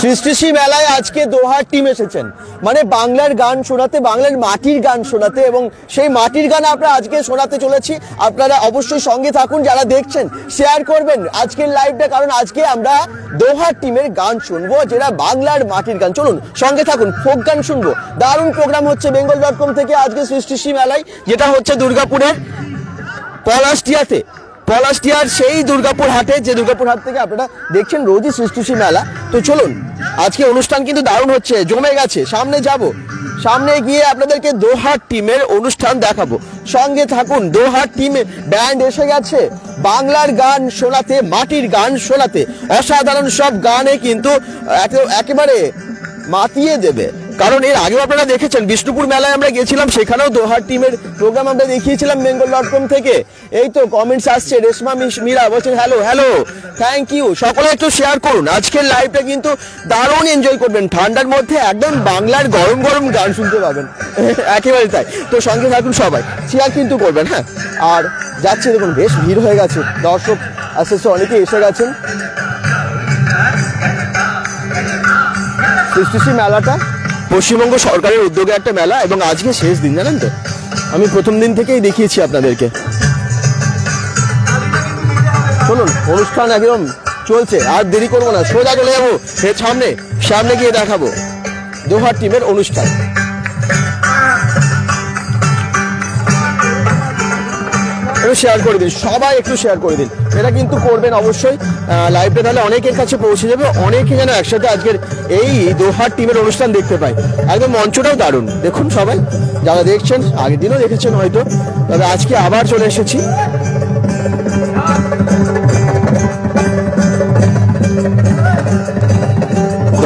সৃষ্টিশী মেলায় আজকে দোহার টিম এসেছেন, মানে বাংলার গান শোনাতে, বাংলার মাটির গান শোনাতে, এবং সেই মাটির গান আমরা আজকে শোনাতে চলেছি। আপনারা অবশ্যই সঙ্গে থাকুন, যারা দেখছেন শেয়ার করবেন আজকের লাইভটা, কারণ আজকে আমরা দোহার টিমের গান শুনবো, যেটা বাংলার মাটির গান। চলুন সঙ্গে থাকুন, ফোক গান শুনবো। দারুণ প্রোগ্রাম হচ্ছে bengal.com থেকে আজকে সৃষ্টিশী মেলায়, যেটা হচ্ছে দুর্গাপুরের পলাশটিয়ার সেই দুর্গাপুর হাটে, যে দুর্গাপুর হাট থেকে আপনারা দেখছেন রোজই সৃষ্টিশী মেলা। তো চলুন, আজকে অনুষ্ঠান কিন্তু দারুণ হচ্ছে, জমে গেছে। সামনে গিয়ে আপনাদেরকে দোহার টিমের অনুষ্ঠান দেখাবো, সঙ্গে থাকুন। দোহার টিমে ব্যান্ড এসে গেছে বাংলার গান শোনাতে, মাটির গান শোনাতে। অসাধারণ সব গানে কিন্তু একেবারে মাতিয়ে দেবে, কারণ এর আগেও আপনারা দেখেছেন বিষ্ণুপুর মেলায় আমরা গেছিলাম, সেখানেও দোহার টিমের প্রোগ্রাম আমরা দেখিয়েছিলাম bengal.com থেকে। এই তো কমেন্টস আসছে, রেশমা মীরা বলছেন হ্যালো, থ্যাংক ইউ। সকলে একটু শেয়ার করুন, আজকের লাইভটা কিন্তু দারুণ এনজয় করবেন। ঠান্ডার মধ্যে একদম বাংলার গরম গরম গান শুনতে পাবেন, একেবারে তাই। তো সঙ্গে থাকুন, সবাই শেয়ার কিন্তু করবেন। হ্যাঁ, আর যাচ্ছে দেখুন, বেশ ভিড় হয়ে গেছে, দর্শক আস্তে আস্তে অনেকে এসে গেছেন। সৃষ্টিশী মেলাটা পশ্চিমবঙ্গ সরকারের উদ্যোগে একটা মেলা, এবং আজকে শেষ দিন, জানেন তো। আমি প্রথম দিন থেকেই দেখিয়েছি আপনাদেরকে। শুনুন, অনুষ্ঠান একদম চলছে, আর দেরি করবো না, সোজা চলে যাবো সামনে গিয়ে দেখাবো দোহার টিমের অনুষ্ঠান। একটু শেয়ার করে দিন, সবাই একটু শেয়ার করে দিন, এটা কিন্তু করবেন অবশ্যই। লাইভটা তাহলে অনেকের কাছে পৌঁছে যাবে, অনেকে যেন একসাথে আজকের এই দোহার টিমের অনুষ্ঠান দেখতে পায়। একদম মঞ্চটাও দারুণ, দেখুন সবাই যারা দেখছেন, আগের দিনও দেখেছেন হয়তো, তবে আজকে আবার চলে এসেছি।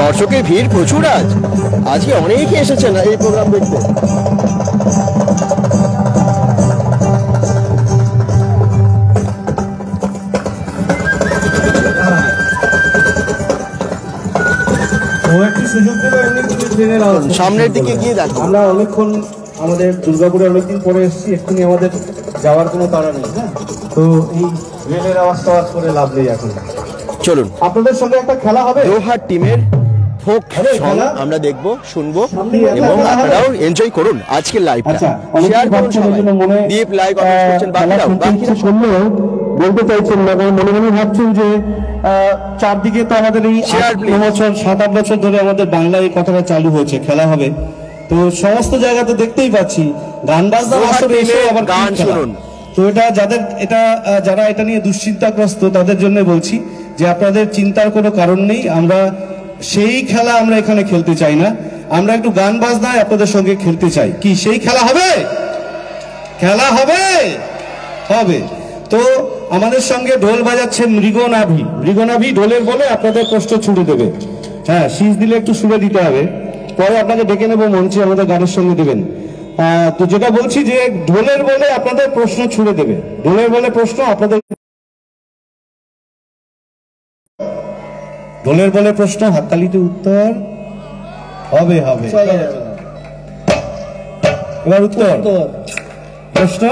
দর্শকের ভিড় প্রচুর, আজকে অনেকে এসেছেন এই প্রোগ্রাম দেখতে। সামনের দিকে গিয়ে দেখো, আমরা অনেকক্ষণ আমাদের দুর্গাপুরে অনেকদিন পরে এসেছি, এক্ষুনি আমাদের যাওয়ার কোনো তাড়া নেই। হ্যাঁ, তো এই রেলের আওয়াজ করে লাভ নেই এখন। চলুন, আপনাদের সঙ্গে একটা খেলা হবে, দোহার টিমের ফোক সং আমরা দেখবো, শুনবো, এবং আপনারাও এনজয় করুন আজকের লাইভটা। শেয়ার করুন সবাই, দীপ লাইক কমেন্ট করছেন, বাকিরা বলতে চাইছেন না, মনে মনে ভাবছেন যে চারদিকে তো আমাদের এই 7-8 বছর ধরে আমাদের বাংলায় এই কথাটা চালু হয়েছে, খেলা হবে। তো সমস্ত জায়গাতে দেখতেই পাচ্ছি গান বাজনা, আবার গান শুনুন। তো যারা এটা নিয়ে দুশ্চিন্তাগ্রস্ত, তাদের জন্য বলছি যে আপনাদের চিন্তার কোনো কারণ নেই। আমরা সেই খেলা আমরা এখানে খেলতে চাই না, আমরা একটু গান বাজনায় আপনাদের সঙ্গে খেলতে চাই। কি সেই খেলা হবে? হবে। তো আমাদের সঙ্গে ঢোল বাজাচ্ছে মৃগনাভি ঢোলের বলে আপনাদের প্রশ্ন ছুড়ে দেবে। হ্যাঁ, শীষ দিলে একটু সুরে দিতে হবে, পরে আপনাকে ডেকে নেবো মঞ্চে, আমাদের গানের সঙ্গে দেবেন। তো যেটা বলছি যে ঢোলের বলে আপনাদের প্রশ্ন ছুড়ে দেবে, ঢোলের বলে প্রশ্ন আপনাদের, ঢোলের বলে প্রশ্ন, হাততালিতে উত্তর হবে। এবার উত্তর, প্রশ্ন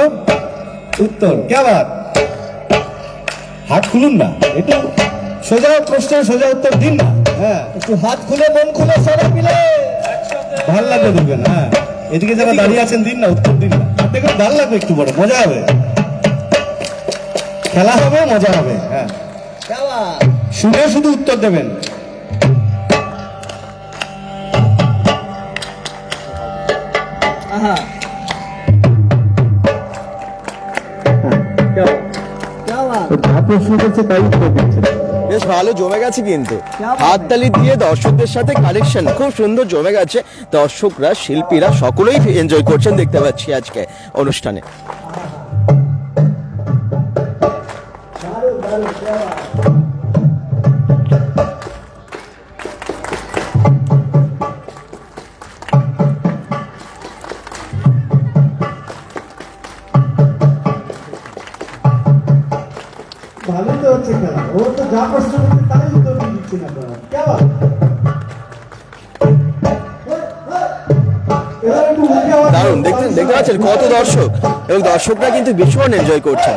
উত্তর, কে বাত? হাত খুলুন না, একটু সোজা প্রশ্ন সোজা উত্তর দিন না। হ্যাঁ, একটু হাত খুলে মন খুলে সবাই মিলে ভাল লাগবে দিবেন। হ্যাঁ, এদিকে যারা দাঁড়িয়ে আছেন দিন না, উত্তর দিন না, দেখুন ভাল লাগবে, একটু বড় মজা হবে, খেলা হবে, মজা হবে। হ্যাঁ, শুনে শুধু উত্তর দেবেন। বেশ ভালো জমে গেছে, কিন্তু হাততালি দিয়ে দর্শকদের সাথে কানেকশন খুব সুন্দর জমে গেছে। দর্শকরা, শিল্পীরা সকলেই এনজয় করছেন, দেখতে পাচ্ছি আজকে অনুষ্ঠানে। ভালো তো হচ্ছে খেলা, ও তো যা প্রশ্ন করছে তাই উত্তর দিচ্ছে না। দারুণ, দেখতে পাচ্ছেন কত দর্শক, এবং দর্শকরা কিন্তু ভীষণ এনজয় করছেন।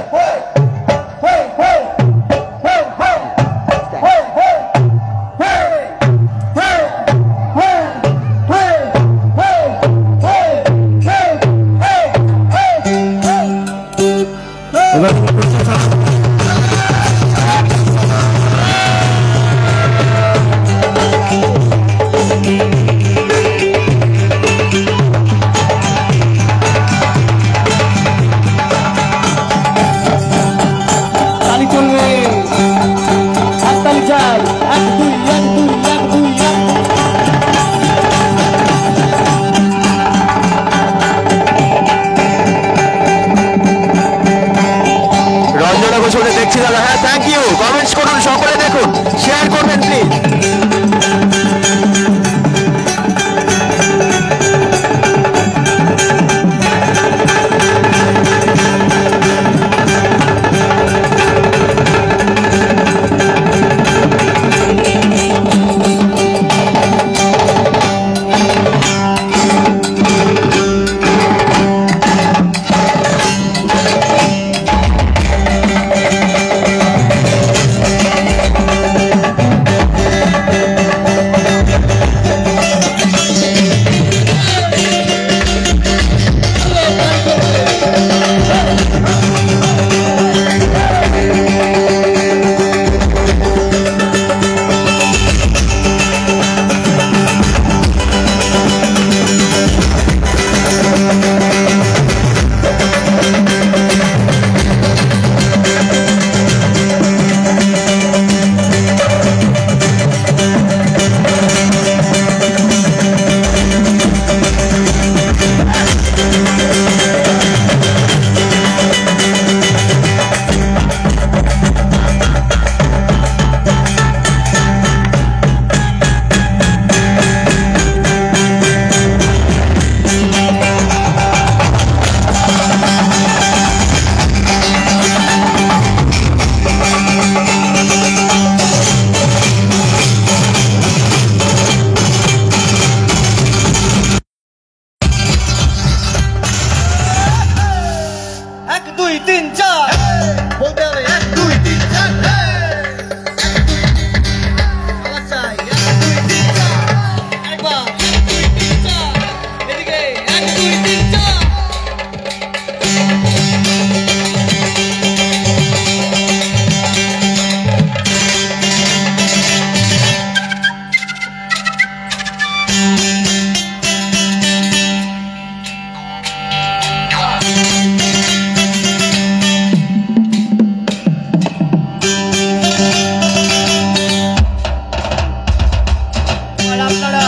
এবার আপনারা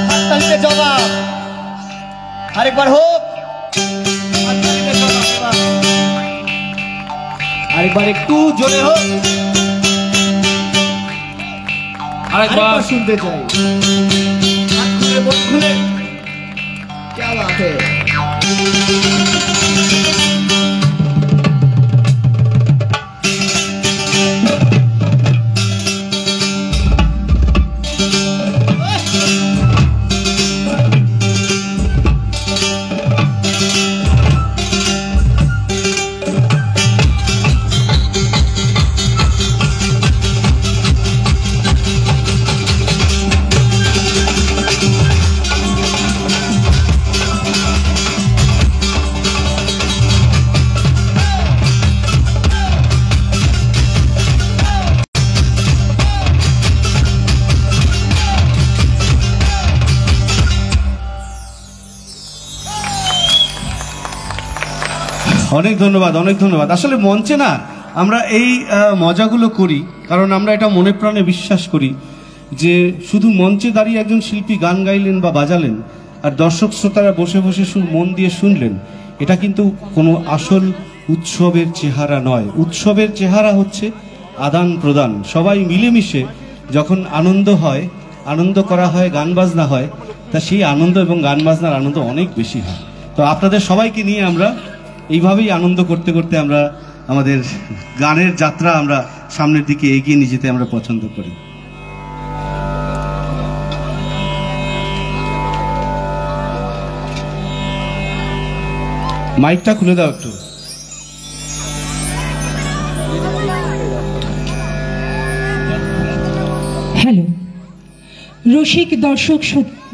হাততালিতে জবাব আরেকবার হোক, হাততালিতে জবাব এবার আরেকবার একটু জোরে হোক, আরেকবার শুনতে চাই। হাত খুলে মন খুলে, क्या बात है। অনেক ধন্যবাদ, অনেক ধন্যবাদ। আসলে মঞ্চে না আমরা এই মজাগুলো করি কারণ আমরা এটা মনে প্রাণে বিশ্বাস করি যে শুধু মঞ্চে দাঁড়িয়ে একজন শিল্পী গান গাইলেন বা বাজালেন আর দর্শক শ্রোতারা বসে বসে মন দিয়ে শুনলেন, এটা কিন্তু কোনো আসল উৎসবের চেহারা নয়। উৎসবের চেহারা হচ্ছে আদান প্রদান, সবাই মিলেমিশে যখন আনন্দ হয়, আনন্দ করা হয়, গান বাজনা হয়, তা সেই আনন্দ এবং গান বাজনার আনন্দ অনেক বেশি হয়। তো আপনাদের সবাইকে নিয়ে আমরা এইভাবেই আনন্দ করতে করতে আমরা আমাদের গানের যাত্রা আমরা সামনের দিকে এগিয়ে নিয়ে যেতে আমরা পছন্দ করি। মাইকটা খুলে দাও একটু। হ্যালো রসিক দর্শক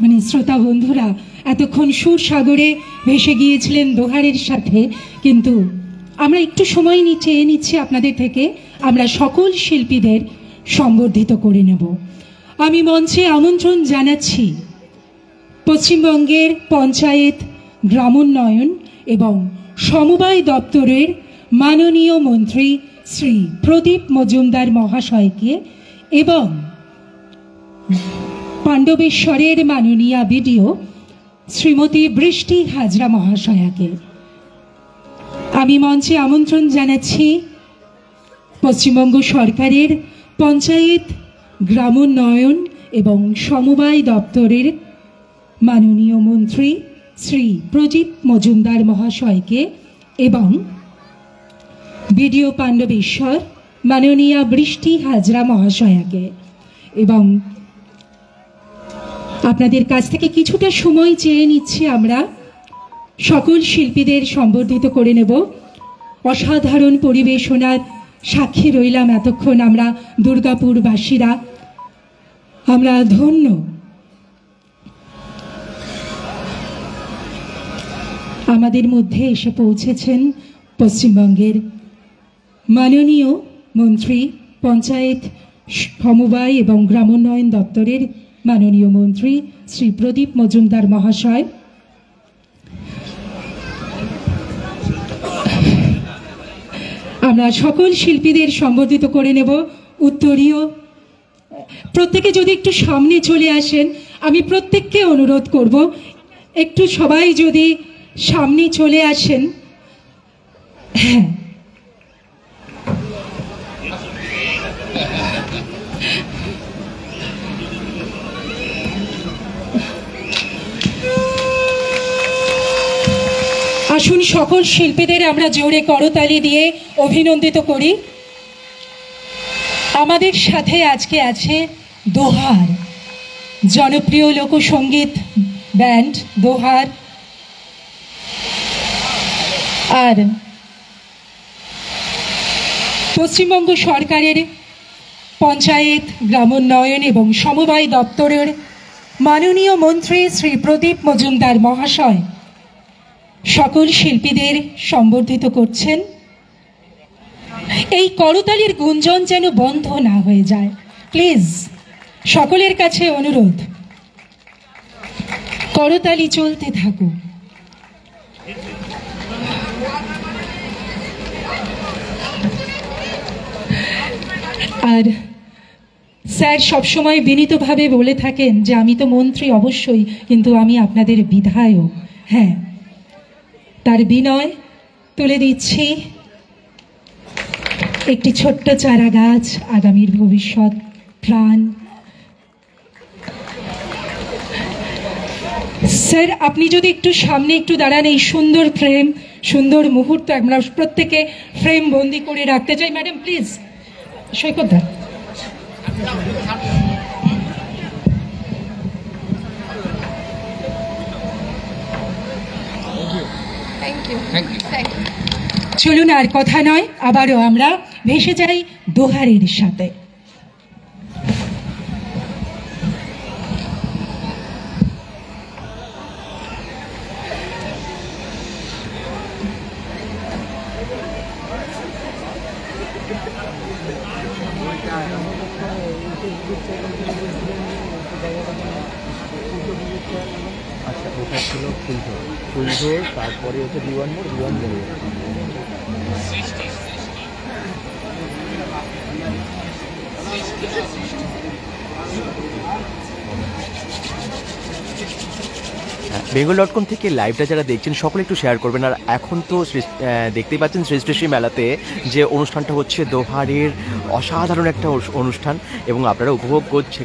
মানে শ্রোতা বন্ধুরা, এতক্ষণ সুর সাগরে ভেসে গিয়েছিলেন দোহারের সাথে, কিন্তু আমরা একটু সময় চেয়ে নিচ্ছি আপনাদের থেকে, আমরা সকল শিল্পীদের সম্বর্ধিত করে নেব। আমি মঞ্চে আমন্ত্রণ জানাচ্ছি পশ্চিমবঙ্গের পঞ্চায়েত, গ্রামোন্নয়ন এবং সমবায় দপ্তরের মাননীয় মন্ত্রী শ্রী প্রদীপ মজুমদার মহাশয়কে এবং পাণ্ডবেশ্বরের মাননীয়া বিডিও শ্রীমতী বৃষ্টি হাজরা মহাশয়াকে। আমি মঞ্চে আমন্ত্রণ জানাচ্ছি পশ্চিমবঙ্গ সরকারের পঞ্চায়েত, গ্রামোন্নয়ন এবং সমবায় দপ্তরের মাননীয় মন্ত্রী শ্রী প্রদীপ মজুমদার মহাশয়কে এবং বিডিও পাণ্ডবেশ্বর মাননীয়া বৃষ্টি হাজরা মহাশয়াকে। এবং আপনাদের কাছ থেকে কিছুটা সময় চেয়ে নিচ্ছি, আমরা সকল শিল্পীদের সম্বর্ধিত করে নেব। অসাধারণ পরিবেশনার সাক্ষী রইলাম এতক্ষণ আমরা দুর্গাপুরবাসীরা, আমরা ধন্য। আমাদের মধ্যে এসে পৌঁছেছেন পশ্চিমবঙ্গের মাননীয় মন্ত্রী, পঞ্চায়েত, সমবায় এবং গ্রামোন্নয়ন দপ্তরের মাননীয় মন্ত্রী শ্রী প্রদীপ মজুমদার মহাশয়। আমরা সকল শিল্পীদের সম্বর্ধিত করে নেব। উত্তরীয় প্রত্যেকে যদি একটু সামনে চলে আসেন, আমি প্রত্যেককে অনুরোধ করব একটু সবাই যদি সামনে চলে আসেন। হ্যাঁ, আসুন সকল শিল্পীদের আমরা জোরে করতালি দিয়ে অভিনন্দিত করি। আমাদের সাথে আজকে আছে দোহার, জনপ্রিয় লোকসঙ্গীত ব্যান্ড দোহার, আর পশ্চিমবঙ্গ সরকারের পঞ্চায়েত, গ্রামোন্নয়ন এবং সমবায় দপ্তরের মাননীয় মন্ত্রী শ্রী প্রদীপ মজুমদার মহাশয় সকল শিল্পীদের সম্বর্ধিত করছেন। এই করতালির গুঞ্জন যেন বন্ধ না হয়ে যায়, প্লিজ সকলের কাছে অনুরোধ, করতালি চলতে থাকুক। আর স্যার সবসময় বিনীতভাবে বলে থাকেন যে আমি তো মন্ত্রী অবশ্যই, কিন্তু আমি আপনাদের বিধায়ক। হ্যাঁ, তার বিনয় তুলে দিচ্ছি একটি ছোট্ট চারা গাছ, আগামীর ভবিষ্যৎ প্রাণ। স্যার আপনি যদি একটু সামনে একটু দাঁড়ান, এই সুন্দর ফ্রেম, সুন্দর মুহূর্ত আমরা প্রত্যেকে ফ্রেম বন্দি করে রাখতে চাই। ম্যাডাম প্লিজ, সৈকত দা। চলুন আর কথা নয়, আবারও আমরা ভেসে যাই দোহারের সাথে। আচ্ছা, ওটা ছিল ফুলঝোর, ফুলঝোর তারপরে হচ্ছে দিওয়ান মোড়, দিওয়ান মোড়। বেঙ্গল.com থেকে লাইভটা যারা দেখছেন সকলে একটু শেয়ার করবেন। আর এখন তো দেখতেই পাচ্ছেন সৃষ্টি মেলাতে যে অনুষ্ঠানটা হচ্ছে দোহারের অসাধারণ একটা অনুষ্ঠান, এবং আপনারা উপভোগ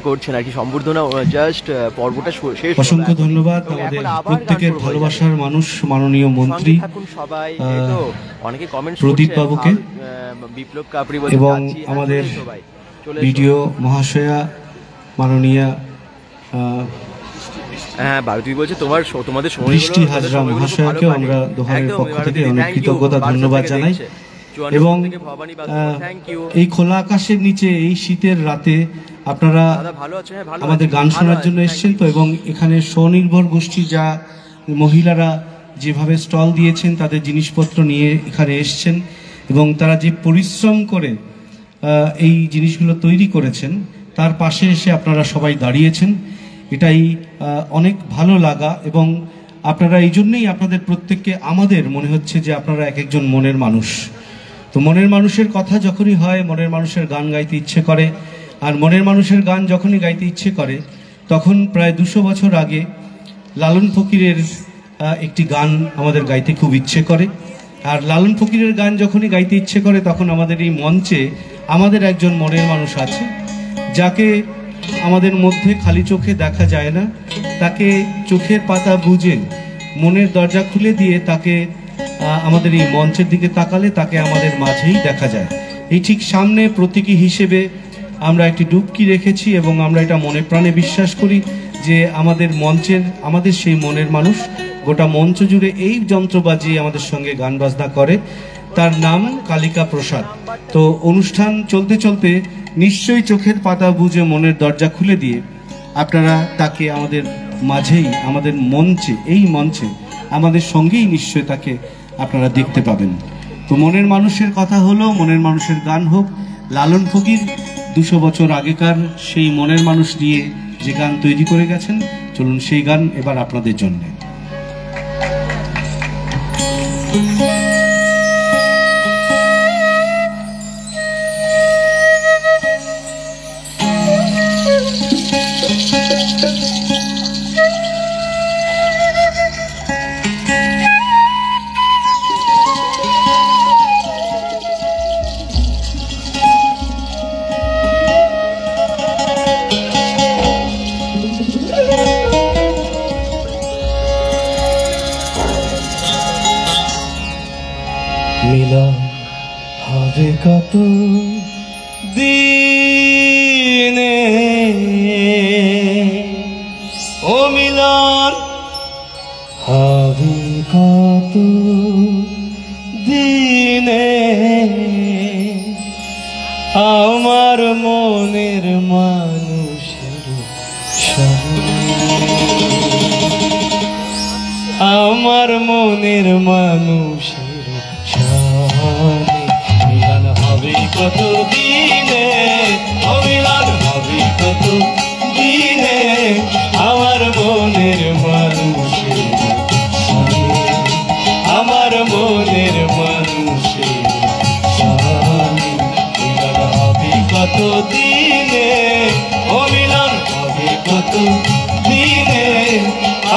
করছেন আর কি। সম্বর্ধনা জাস্ট পর্বটা শেষ। অসংখ্য ধন্যবাদ আমাদের প্রত্যেকের ভালোবাসার মানুষ মাননীয় মন্ত্রী সবাই, অনেকে কমেন্ট প্রদীপ বাবুকে, বিপ্লব কাপড়ি এবং আমাদের ভিডিও মহাশয়া মাননীয়া হ্যাঁ ভারতী বলছে তোমাদের বৃষ্টি হাজরা মহাশয়াকেও আমরা দোহারের পক্ষ থেকে অনেক কৃতজ্ঞতা ধন্যবাদ জানাই। এবং এই খোলা আকাশের নিচে এই শীতের রাতে আপনারা আমাদের গান শোনার জন্য এসেছেন তো, এবং এখানে স্বনির্ভর গোষ্ঠী যা মহিলারা যেভাবে স্টল দিয়েছেন, তাদের জিনিসপত্র নিয়ে এখানে এসছেন, এবং তারা যে পরিশ্রম করে এই জিনিসগুলো তৈরি করেছেন, তার পাশে এসে আপনারা সবাই দাঁড়িয়েছেন। এটাই অনেক ভালো লাগা, এবং আপনারা এই জন্যই আপনাদের প্রত্যেককে আমাদের মনে হচ্ছে যে আপনারা এক একজন মনের মানুষ। তো মনের মানুষের কথা যখনই হয়, মনের মানুষের গান গাইতে ইচ্ছে করে, আর মনের মানুষের গান যখনই গাইতে ইচ্ছে করে, তখন প্রায় 200 বছর আগে লালন ফকিরের একটি গান আমাদের গাইতে খুব ইচ্ছে করে। আর লালন ফকিরের গান যখনই গাইতে ইচ্ছে করে, তখন আমাদের এই মঞ্চে আমাদের একজন মনের মানুষ আছে, যাকে আমাদের মধ্যে খালি চোখে দেখা যায় না, তাকে চোখের পাতা বুঝে মনের দরজা খুলে দিয়ে তাকে আমাদের এই মঞ্চের দিকে তাকালে তাকে আমাদের মাঝেই দেখা যায়। এই ঠিক সামনে প্রতীকী হিসেবে আমরা একটি ডুবকি রেখেছি, এবং আমরা এটা মনে প্রাণে বিশ্বাস করি যে আমাদের মঞ্চের, আমাদের সেই মনের মানুষ গোটা মঞ্চ জুড়ে এই যন্ত্র বাজিয়ে আমাদের সঙ্গে গান বাজনা করে, তার নাম কালিকা প্রসাদ। তো অনুষ্ঠান চলতে চলতে নিশ্চয়ই চোখের পাতা বুঝে মনের দরজা খুলে দিয়ে আপনারা তাকে আমাদের মাঝেই, আমাদের মঞ্চে, এই মঞ্চে আমাদের সঙ্গেই নিশ্চয়ই তাকে আপনারা দেখতে পাবেন। তো মনের মানুষের কথা হলো, মনের মানুষের গান হোক। লালন ফকির 200 বছর আগেকার সেই মনের মানুষ নিয়ে যে গান তৈরি করে গেছেন, চলুন সেই গান এবার আপনাদের জন্য। মিলন হবে কত দিনে, ও মিলন হবে কত দিনে, আমার মনের মানুষের সঙ্গে, আমার মনের মানুষের মিলন হবে কত দিনে, মিলন হবে কত দিনে, আমার মনের মানুষের সঙ্গে, আমার মনের মানুষের সঙ্গে, মিলন হবে কত দিনে। কত দিনে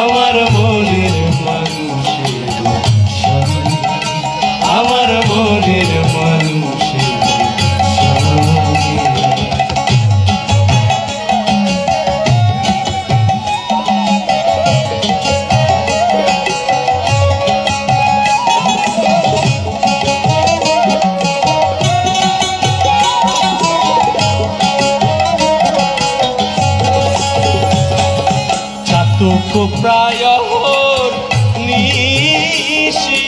আমার মনের মানুষের সঙ্গে, আমার মনের মানুষের সঙ্গে। চাতক প্রায় নিশি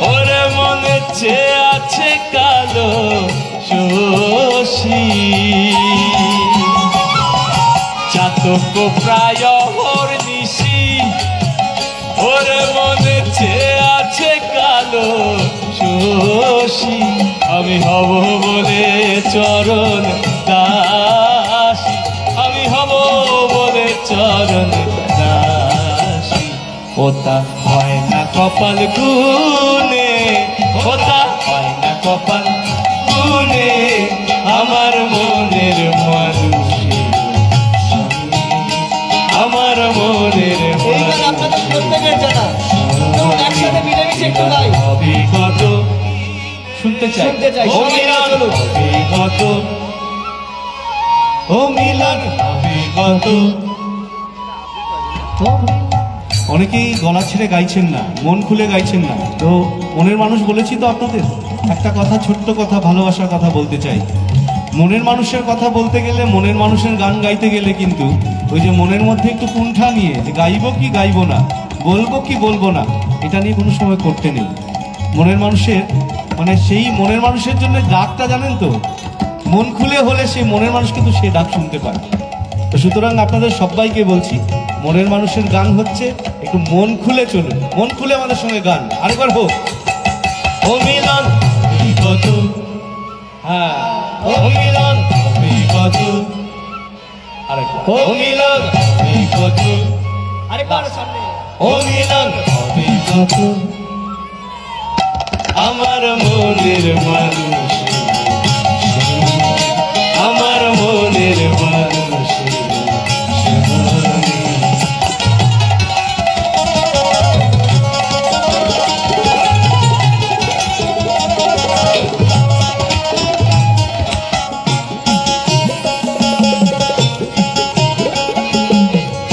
ওরে মনে চেয়ে আছে কালো শশী, চাতক প্রায় নিশি ওরে মনে চেয়ে আছে কালো শশী, আমি হব বলে চরণ দাসী, আমি হব বলে চরণ দাসী। ওটা হয় না কপাল গুনে, ওটা হয় না কপাল গুনে আমার মনের মানুষের সঙ্গে, আমার মনের অভিজ্ঞত শুনতে চাই, ও মিলন অভিজ্ঞত, ও মিলন অভিজ্ঞত। অনেকেই গলা ছেড়ে গাইছেন না, মন খুলে গাইছেন না, তো মনের মানুষ বলেছি তো আপনাদের একটা কথা, ছোট্ট কথা, ভালোবাসার কথা বলতে চাই। মনের মানুষের কথা বলতে গেলে, মনের মানুষের গান গাইতে গেলে কিন্তু ওই যে মনের মধ্যে একটু কুণ্ঠা নিয়ে যে গাইবো কি গাইবো না, বলবো কি বলবো না, এটা নিয়ে কোনো সময় করতে নেই। মনের মানুষের মানে সেই মনের মানুষের জন্য ডাকটা জানেন তো, মন খুলে হলে সেই মনের মানুষ কিন্তু সে ডাক শুনতে পায়। তো সুতরাং আপনাদের সবাইকে বলছি, মনের মানুষের গান হচ্ছে একটু মন খুলে চলুন, মন খুলে আমাদের সঙ্গে গান আরেকবার হোক। ও মিলন অভিজ্ঞত, হ্যাঁ ও মিলন অভিজ্ঞত, আরেকবার ও মিলন অভিজ্ঞত, আরেকবার সামনে ও মিলন অভিজ্ঞত, আমার মনের মানুষ, আমার মনের মানুষ।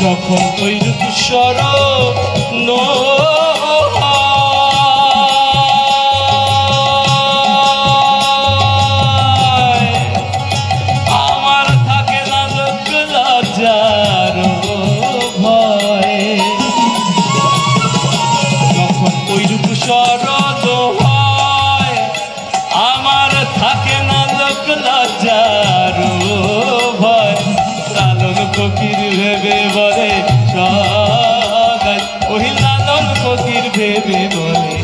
যখন ওই রূপস্বর আমার থাকে না লোক লজ্জার ভয়, যখন ওই রূপস্বর হয় আমার থাকে না লোক লজ্জার ভয়, লালন ফকির ভেবে বলে সগাই, ওই লালন ফকির ভেবে বলে।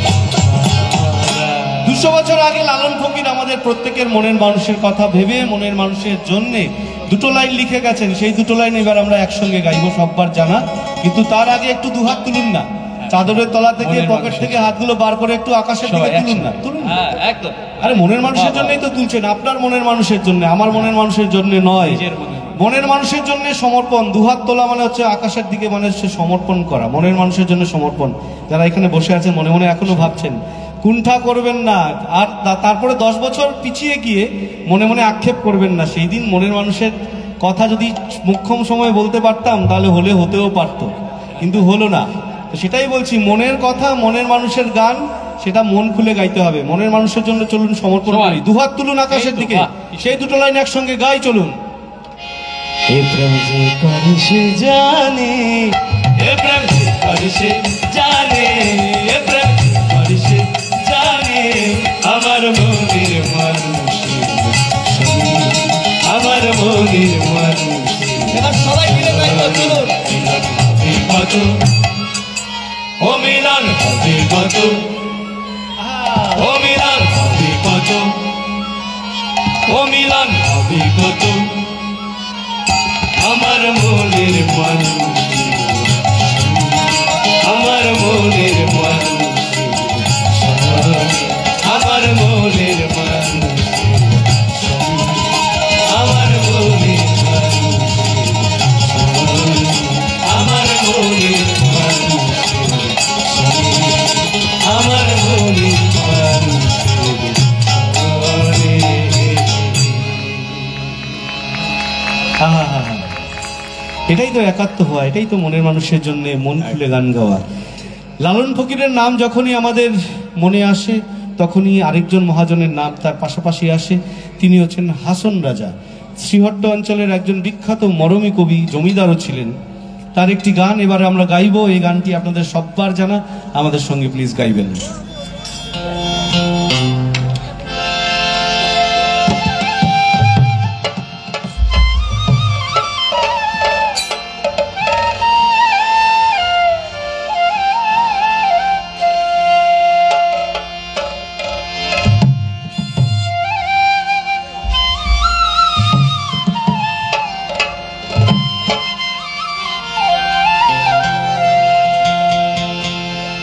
200 বছর আগে লালন ফকির আমাদের প্রত্যেকের মনের মানুষের কথা ভেবে মনের মানুষের জন্য দুটো লাইন লিখে গেছেন, সেই দুটো লাইন এবার আমরা একসঙ্গে গাইবো, সববার জানা। কিন্তু তার আগে একটু দুহাত তুলুন না, চাদরের তলা থেকে পকেট থেকে হাতগুলো বার করে একটু আকাশের দিকে তুলুন না, তুলুন। একদম, আরে মনের মানুষের জন্যই তো তুলছেন, আপনার মনের মানুষের জন্য, আমার মনের মানুষের জন্য নয়। মনের মানুষের জন্য সমর্পণ, দুহাত তোলা মানে হচ্ছে আকাশের দিকে, মানে হচ্ছে সমর্পণ করা, মনের মানুষের জন্য সমর্পণ। যারা এখানে বসে আছেন মনে মনে এখনো ভাবছেন, কুণ্ঠা করবেন না, আর তারপরে 10 বছর পিছিয়ে গিয়ে মনে মনে আক্ষেপ করবেন না। সেই দিন মনের মানুষের কথা যদি মুখ্যম সময়ে বলতে পারতাম তাহলে হতেও পারতো, কিন্তু হলো না। তো সেটাই বলছি, মনের কথা, মনের মানুষের গান, সেটা মন খুলে গাইতে হবে। মনের মানুষের জন্য চলুন সমর্পণ করি, দুহাত তুলুন আকাশের দিকে, সেই দুটো লাইন একসঙ্গে গাই চলুন। এ প্রেম যে করে সে জানে, এ প্রেম যে করে সে জানে, এ প্রেম যে করে সে জানে, আমার মনের মানুষ, আমার মনের মানুষ। এবার সবাই মিলে গাইবো, চলুন। অভিজ্ঞত, ও মিলন অভিজ্ঞত, ও মিলন অভিজ্ঞত, ও মিলন অভিজ্ঞত, আমার মনের মানুষ, আমার মনের মানুষ, আমার মনের মানুষ, হ্যাঁ হ্যাঁ হ্যাঁ, এটাই তো একাত্ম হওয়া, এটাই তো মনের মানুষের জন্য মন খুলে গান গাওয়া। লালন ফকিরের নাম যখনই আমাদের মনে আসে তখনই আরেকজন মহাজনের নাম তার পাশাপাশি আসে, তিনি হচ্ছেন হাসন রাজা। শ্রীহট্ট অঞ্চলের একজন বিখ্যাত মরমী কবি, জমিদারও ছিলেন। তার একটি গান এবার আমরা গাইবো, এই গানটি আপনাদের সববার জানা, আমাদের সঙ্গে প্লিজ গাইবেন।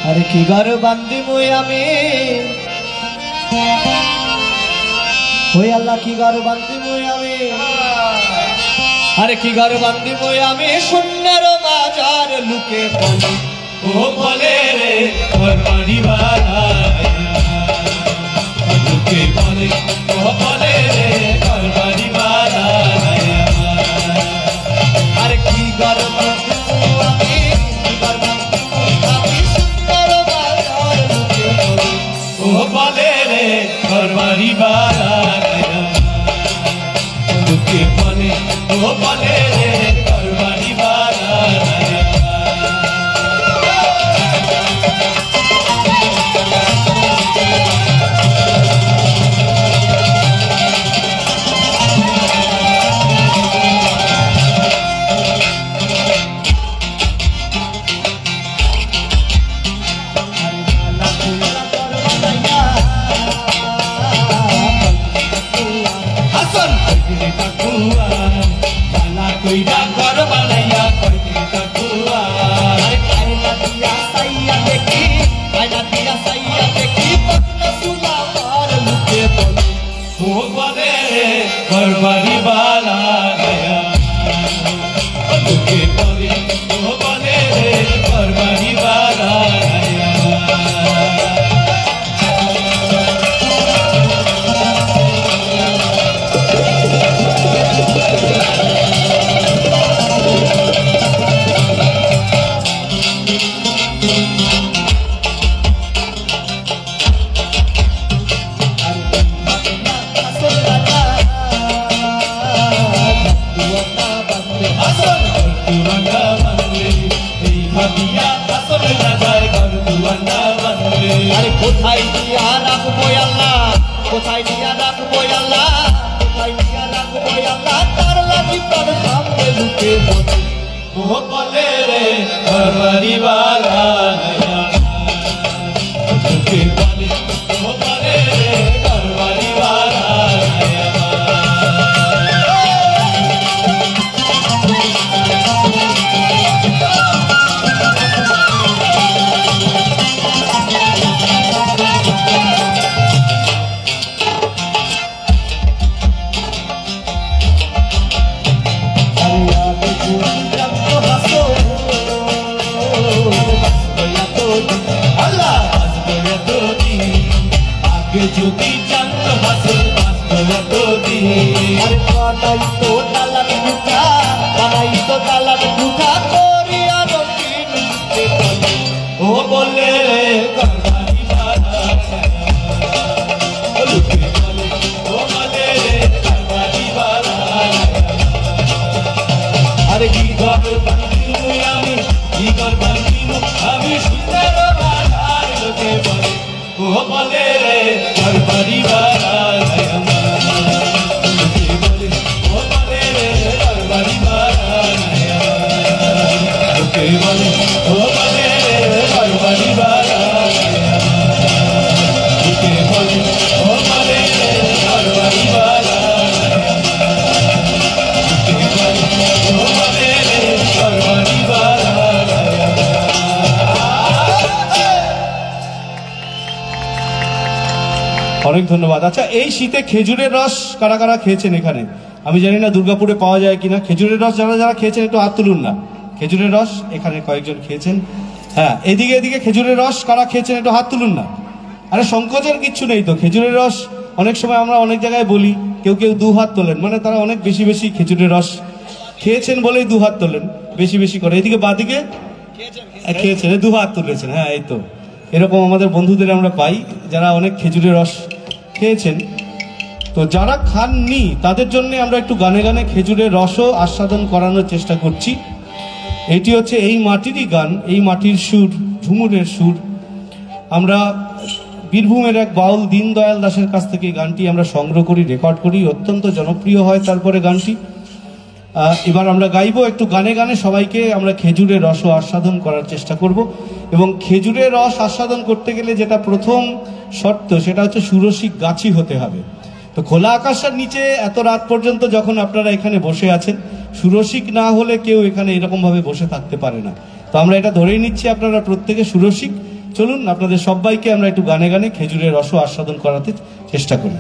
আরে কি ঘর বান্দি মুই আমি, হই আল্লাহ কি ঘর বান্দি মুই আমি, আরে কি ঘর বান্দি মুই আমি, শূন্যের বাজার লুকে বলি ও বলে রে ঘর বাড়ি বাড়ায়, লোকে বলে ও বলে রে ঘর বাড়ি বাড়ায়। আরে কি ঘর বান্দি মুই আমি, কি ঘর বান্দি মুই আমি, শূন্যের বাজার লুকে বলি ও বলে রে ঘর বাড়ি বাড়ায়, লোকে বলে ও বলে রে ঘর বাড়ি বাড়ায়। হাসন কইতে তাকুয়া বালা কইরা ঘর বানাইয়া কইতে তাকুয়া, আরে কাইলা দিয়া সাইয়া দেখি, কাইলা দিয়া সাইয়া দেখি, পত্র সুলা মার লুকে বলি ও বলে রে ঘর বাড়ি বানাইয়া, লোকে বলে ও বলে রে ঘর বাড়ি বানাইয়া। হাসন তুরান্ডা বানলে এই ভাবিয়া হাসন রাজার ঘর তুরান্ডা বানলে। আরে কোথায় দিয়া রাখবো আল্লাহ, কোথায় দিয়া রাখবো আল্লাহ, কোথায় দিয়া রাখবো আল্লাহ, তার লাগি তার সামনে লুকে বলি ও বলে রে ঘর বাড়ি বানাইয়া, লোকে বলে ও বলে রে ঘর বাড়ি বানাইয়া। আল্লাহ বাঁচবো এতদিন, আগে যদি জানতো হাসন বাঁচবো এতদিন। আর বানাই তো তালার মুঠা, বানাই তো তালার মুঠা, করিয়া রঙিন লুকে বলি ও বলে রে ঘর বাড়ি বানাইয়া, লোকে বলে ও বলে রে ঘর বাড়ি বানাইয়া। আরে কি ঘর বাঁধিনু আমি, কি ঘর বাঁধিনু আমি, সুন্দর বাজার লোকে বলে ও বলে রে ঘর বাড়ি বানাইয়া, লোকে বলে ও বলে রে ঘর বাড়ি বানাইয়া, লোকে বলে ও বলে রে ঘর বাড়ি বানাইয়া, লোকে বলে ও বলে রে ঘর বাড়ি বানাইয়া, লোকে বলে ও বলে রে ঘর বাড়ি বানাইয়া। অনেক ধন্যবাদ। আচ্ছা, এই শীতে খেজুরের রস কারা কারা খেয়েছেন এখানে? আমি জানি না দুর্গাপুরে পাওয়া যায় কিনা। খেজুরের রস যারা যারা খেয়েছেন একটু হাত তুলুন না। খেজুরের রস এখানে কয়েকজন খেয়েছেন। হ্যাঁ, এদিকে এদিকে খেজুরের রস কারা খেয়েছেন একটু হাত তুলুন না। আরে সংকোচের কিচ্ছু নেই তো। খেজুরের রস অনেক সময় আমরা অনেক জায়গায় বলি, কেউ কেউ 2 হাত তোলেন, মানে তারা অনেক বেশি বেশি খেজুরের রস খেয়েছেন বলেই দুহাত তোলেন, বেশি বেশি করে। এদিকে বাদিকে খেয়েছেন, দুহাত তুলেছেন। হ্যাঁ, এই তো এরকম আমাদের বন্ধুদের আমরা পাই যারা অনেক খেজুরের রস খেয়েছেন। তো যারা খাননি তাদের জন্য আমরা একটু গানে গানে খেজুরের রসও আস্বাদন করানোর চেষ্টা করছি। এটি হচ্ছে এই মাটিরই গান, এই মাটির সুর, ঝুমুরের সুর। আমরা বীরভূমের এক বাউল দীনদয়াল দাসের কাছ থেকে এই গানটি আমরা সংগ্রহ করি, রেকর্ড করি, অত্যন্ত জনপ্রিয় হয় তারপরে গানটি। এবার আমরা গাইবো একটু গানে গানে, সবাইকে আমরা খেজুরের রসও আস্বাদন করার চেষ্টা করব। এবং খেজুরের রস আস্বাদন করতে গেলে যেটা প্রথম শর্ত, সেটা হচ্ছে সুরসিক গাছি হতে হবে। তো খোলা আকাশের নিচে এত রাত পর্যন্ত যখন আপনারা এখানে বসে আছেন, সুরসিক না হলে কেউ এখানে এরকমভাবে বসে থাকতে পারে না। তো আমরা এটা ধরেই নিচ্ছি আপনারা প্রত্যেকে সুরসিক। চলুন আপনাদের সবাইকে আমরা একটু গানে গানে খেজুরের রসও আস্বাদন করাতে চেষ্টা করি।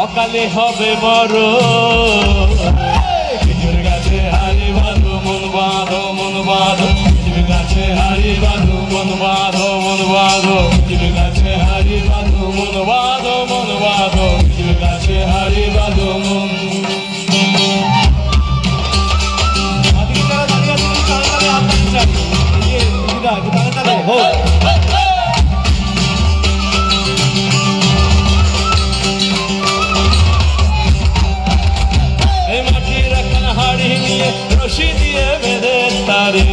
অকালে হবে বড় খেজুর গাছে হারি বাঁধো মন বাঁধো মন বাঁধো খেজুর গাছে হারি বাঁধো মন বাঁধো মন বাঁধো খেজুর গাছে হারি বাঁধো মন বাঁধো মন বাঁধো খেজুর গাছে হারি বাঁধো মন রশি দিয়ে বেঁধে তারে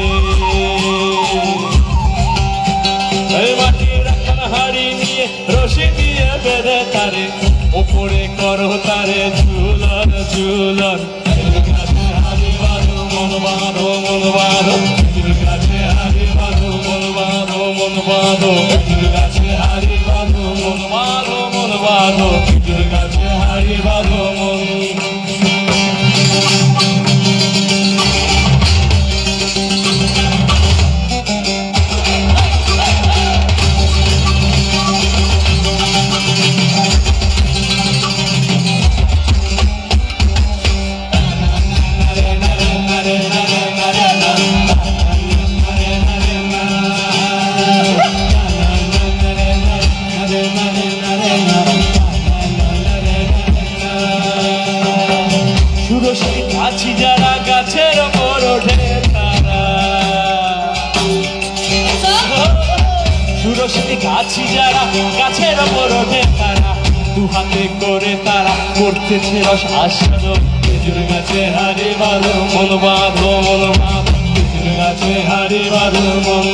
মাটির একখানা হাড়ি নিয়ে রশি দিয়ে বেঁধে তারে ওপরে করো তারে ঝুলন ঝুলন গাছে হাড়ি বাঁধো মন বাঁধো মন বাঁধো গাছে হাড়ি বাঁধো মন বাঁধো মন বাঁধো গাছে হাড়ি বাঁধো মন বাঁধো মন বাঁধো গাছে হাড়ি বাঁধো মন গাছি যারা গাছের ওপর ওঠে তারা সুরসী গাছি যারা গাছের ওপর ওঠে তারা দু হাতে করে তারা করতেছে রস আস্বাদন খেজুর গাছে হারি বাঁধো মন বাঁধো মন বাঁধো খেজুর গাছে হারি বাঁধো মন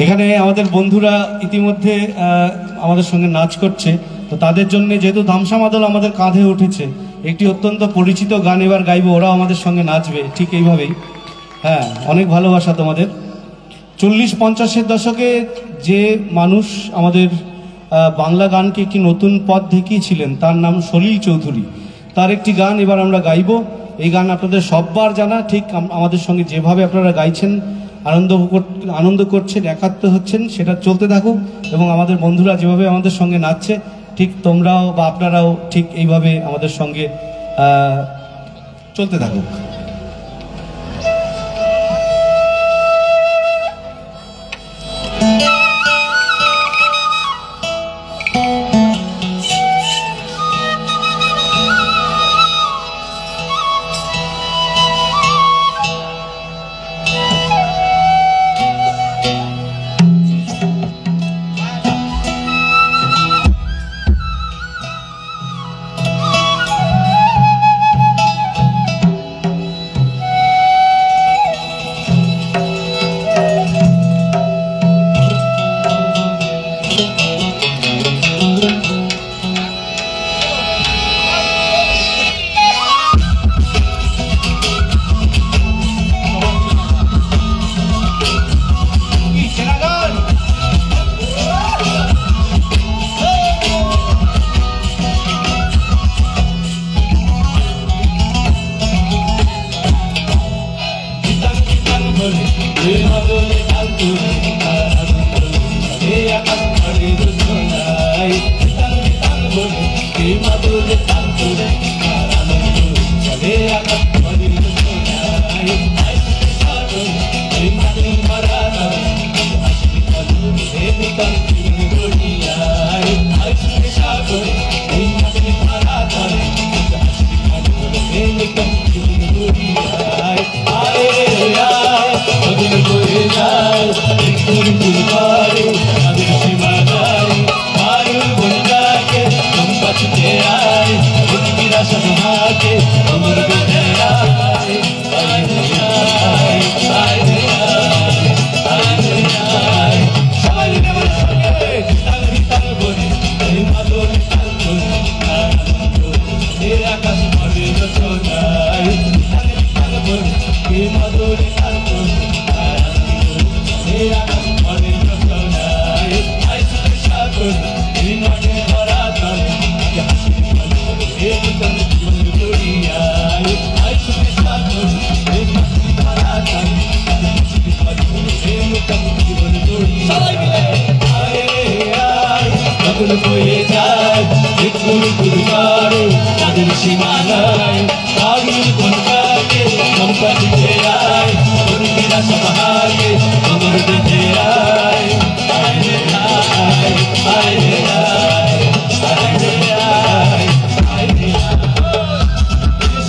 এখানে আমাদের বন্ধুরা ইতিমধ্যে আমাদের সঙ্গে নাচ করছে, তো তাদের জন্য যেহেতু ধামসা মাদল আমাদের কাঁধে উঠেছে, একটি অত্যন্ত পরিচিত গান এবার গাইবো, ওরাও আমাদের সঙ্গে নাচবে ঠিক এইভাবেই। হ্যাঁ, অনেক ভালোবাসা তোমাদের। 40-50-এর দশকে যে মানুষ আমাদের বাংলা গানকে একটি নতুন পথ দেখিয়েছিলেন, তার নাম সলিল চৌধুরী। তার একটি গান এবার আমরা গাইবো। এই গান আপনাদের সববার জানা, ঠিক আমাদের সঙ্গে যেভাবে আপনারা গাইছেন, আনন্দ করছেন, একাত্ম হচ্ছেন, সেটা চলতে থাকুক। এবং আমাদের বন্ধুরা যেভাবে আমাদের সঙ্গে নাচছে, ঠিক তোমরাও বা আপনারাও ঠিক এইভাবে আমাদের সঙ্গে চলতে থাকুক।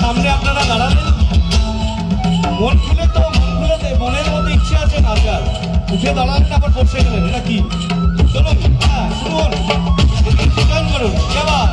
সামনে আপনারা দাঁড়াবেন, মন খুলে তো, মন খুলে মনের মধ্যে ইচ্ছে আছে নাচার, উঠে দাঁড়াবেন আবার বসে গেলেন, এটা কি? চলুন, হ্যাঁ শুনুন, গান করুন, কেমন?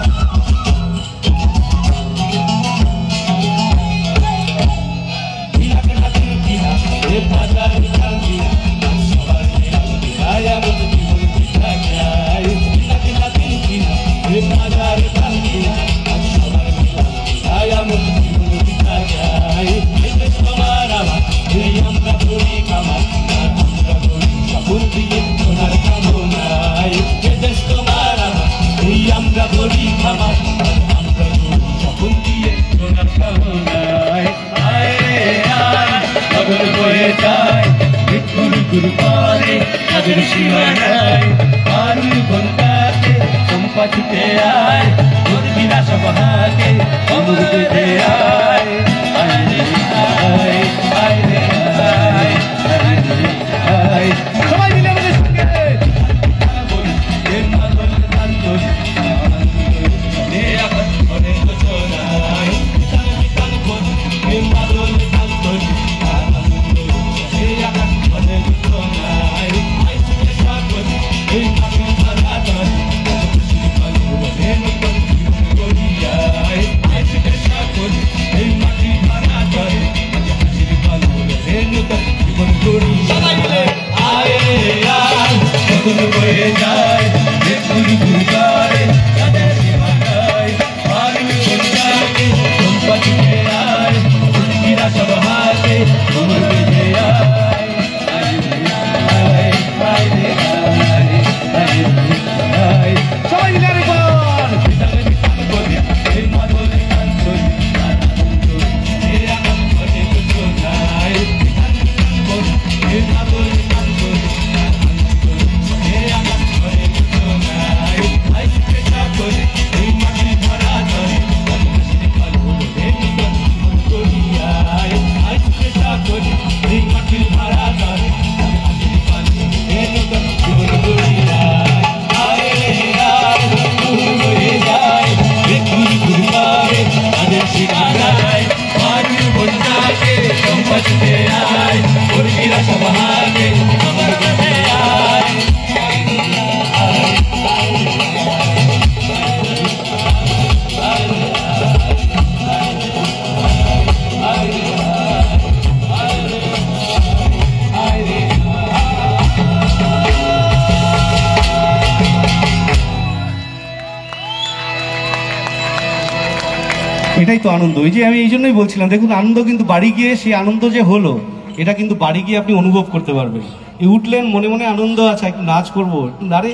এটাই তো আনন্দ। ওই যে আমি এই জন্যই বলছিলাম, দেখুন আনন্দ কিন্তু বাড়ি গিয়ে সেই আনন্দ যে হলো এটা কিন্তু বাড়ি গিয়ে আপনি অনুভব করতে পারবেন। এই উঠলেন মনে মনে আনন্দ আছে, একটু নাচ করবো, আরে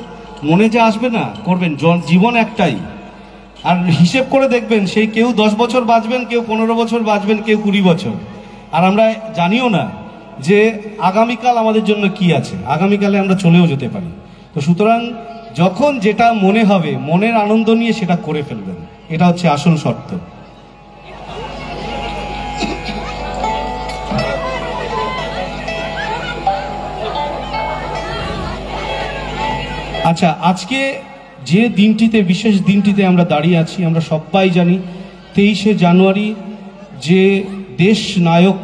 মনে যে আসবে না করবেন। জীবন একটাই, আর হিসেব করে দেখবেন সেই কেউ 10 বছর বাঁচবেন, কেউ 15 বছর বাঁচবেন, কেউ 20 বছর। আর আমরা জানিও না যে আগামীকাল আমাদের জন্য কি আছে, আগামীকালে আমরা চলেও যেতে পারি। তো সুতরাং যখন যেটা মনে হবে মনের আনন্দ নিয়ে সেটা করে ফেলবেন, এটা হচ্ছে আসল শর্ত। আচ্ছা, আজকে যে দিনটিতে, বিশেষ দিনটিতে আমরা দাঁড়িয়ে আছি, আমরা সবাই জানি 23শে জানুয়ারি যে দেশ নায়ক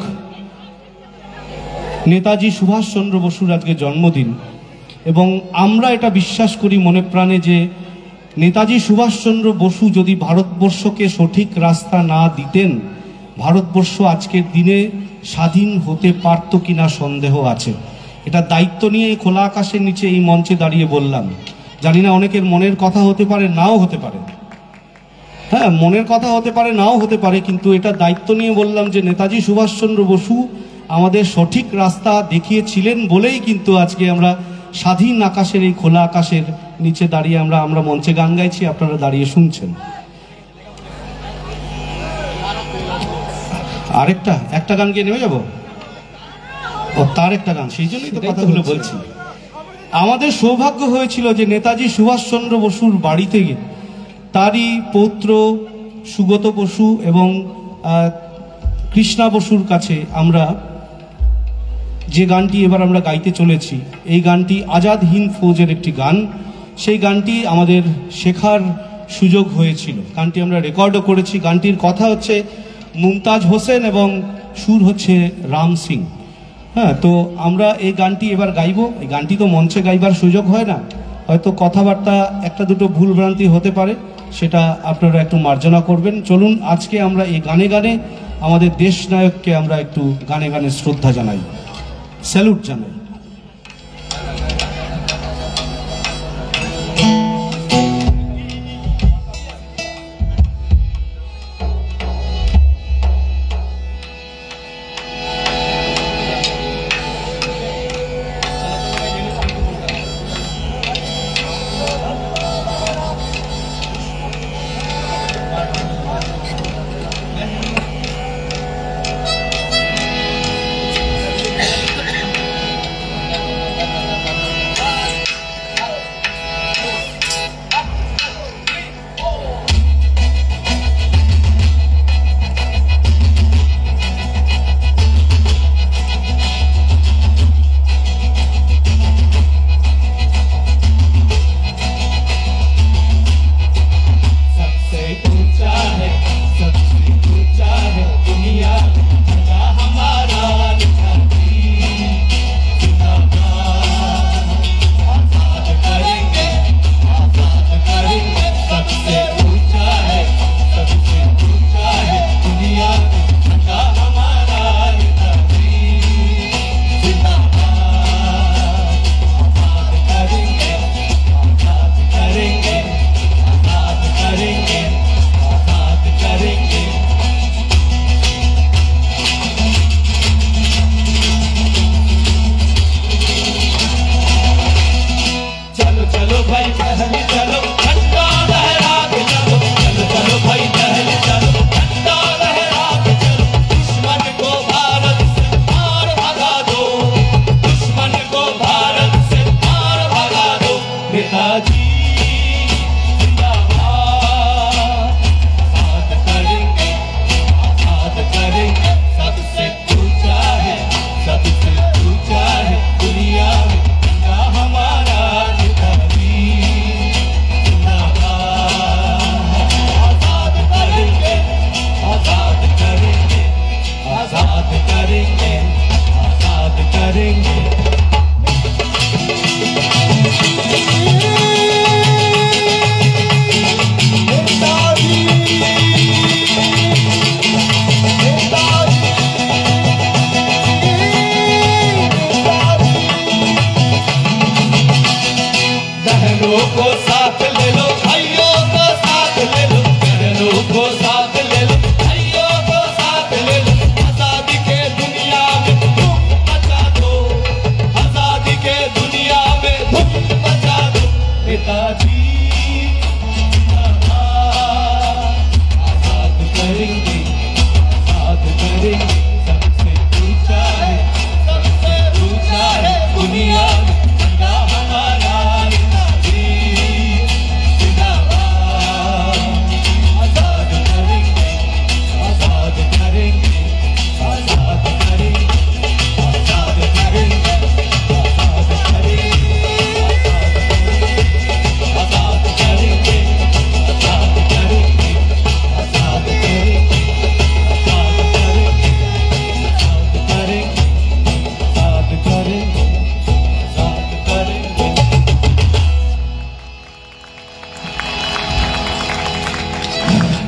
নেতাজি সুভাষচন্দ্র বসুর আজকে জন্মদিন। এবং আমরা এটা বিশ্বাস করি মনে প্রাণে যে নেতাজি সুভাষচন্দ্র বসু যদি ভারতবর্ষকে সঠিক রাস্তা না দিতেন, ভারতবর্ষ আজকের দিনে স্বাধীন হতে পারত কিনা সন্দেহ আছে। এটা দায়িত্ব নিয়ে খোলা আকাশের নিচে এই মঞ্চে দাঁড়িয়ে বললাম। জানি না অনেকের মনের কথা হতে পারে, নাও হতে পারে, হ্যাঁ মনের কথা হতে পারে, নাও হতে পারে, কিন্তু এটা দায়িত্ব নিয়ে বললাম যে নেতাজি সুভাষচন্দ্র বসু আমাদের সঠিক রাস্তা দেখিয়েছিলেন বলেই কিন্তু আজকে আমরা স্বাধীন আকাশের, এই খোলা আকাশের নিচে দাঁড়িয়ে আমরা মঞ্চে গান গাইছি, আপনারা দাঁড়িয়ে শুনছেন। একটা গান গিয়ে নেমে যাবো, ও তার একটা গান, সেই জন্যই তো কথাগুলো বলছি। আমাদের সৌভাগ্য হয়েছিল যে নেতাজি সুভাষচন্দ্র বসুর বাড়িতে গিয়ে তারই পৌত্র সুগত বসু এবং কৃষ্ণা বসুর কাছে আমরা যে গানটি এবার আমরা গাইতে চলেছি, এই গানটি আজাদ হিন্দ ফৌজের একটি গান। সেই গানটি আমাদের শেখার সুযোগ হয়েছিল, গানটি আমরা রেকর্ডও করেছি। গানটির কথা হচ্ছে মুমতাজ হোসেন এবং সুর হচ্ছে রাম সিং। হ্যাঁ, তো আমরা এই গানটি এবার গাইব। এই গানটি তো মঞ্চে গাইবার সুযোগ হয় না, হয়তো কথাবার্তা একটা দুটো ভুলভ্রান্তি হতে পারে, সেটা আপনারা একটু মার্জনা করবেন। চলুন আজকে আমরা এই গানে গানে আমাদের দেশ নায়ককে আমরা একটু গানে গানে শ্রদ্ধা জানাই, স্যালুট জানাই।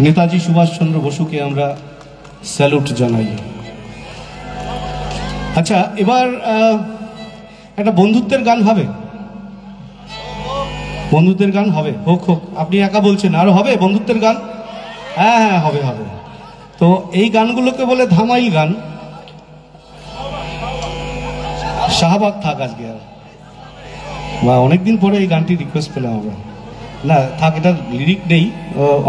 নেতাজি সুভাষচন্দ্র বসুকে আমরা স্যালুট জানাই। আচ্ছা, এবার একটা বন্ধুত্বের গান হবে, বন্ধুত্বের গান হবে, হোক হোক, আপনি একা বলছেন, আরো হবে বন্ধুত্বের গান? হ্যাঁ হ্যাঁ, হবে হবে। তো এই গানগুলোকে বলে ধামাইল গান। শাহবাগ থাক আজকে, আর বা অনেকদিন পরে এই গানটি রিকোয়েস্ট পেলাম আমরা। না থাক, এটা লিরিক নেই।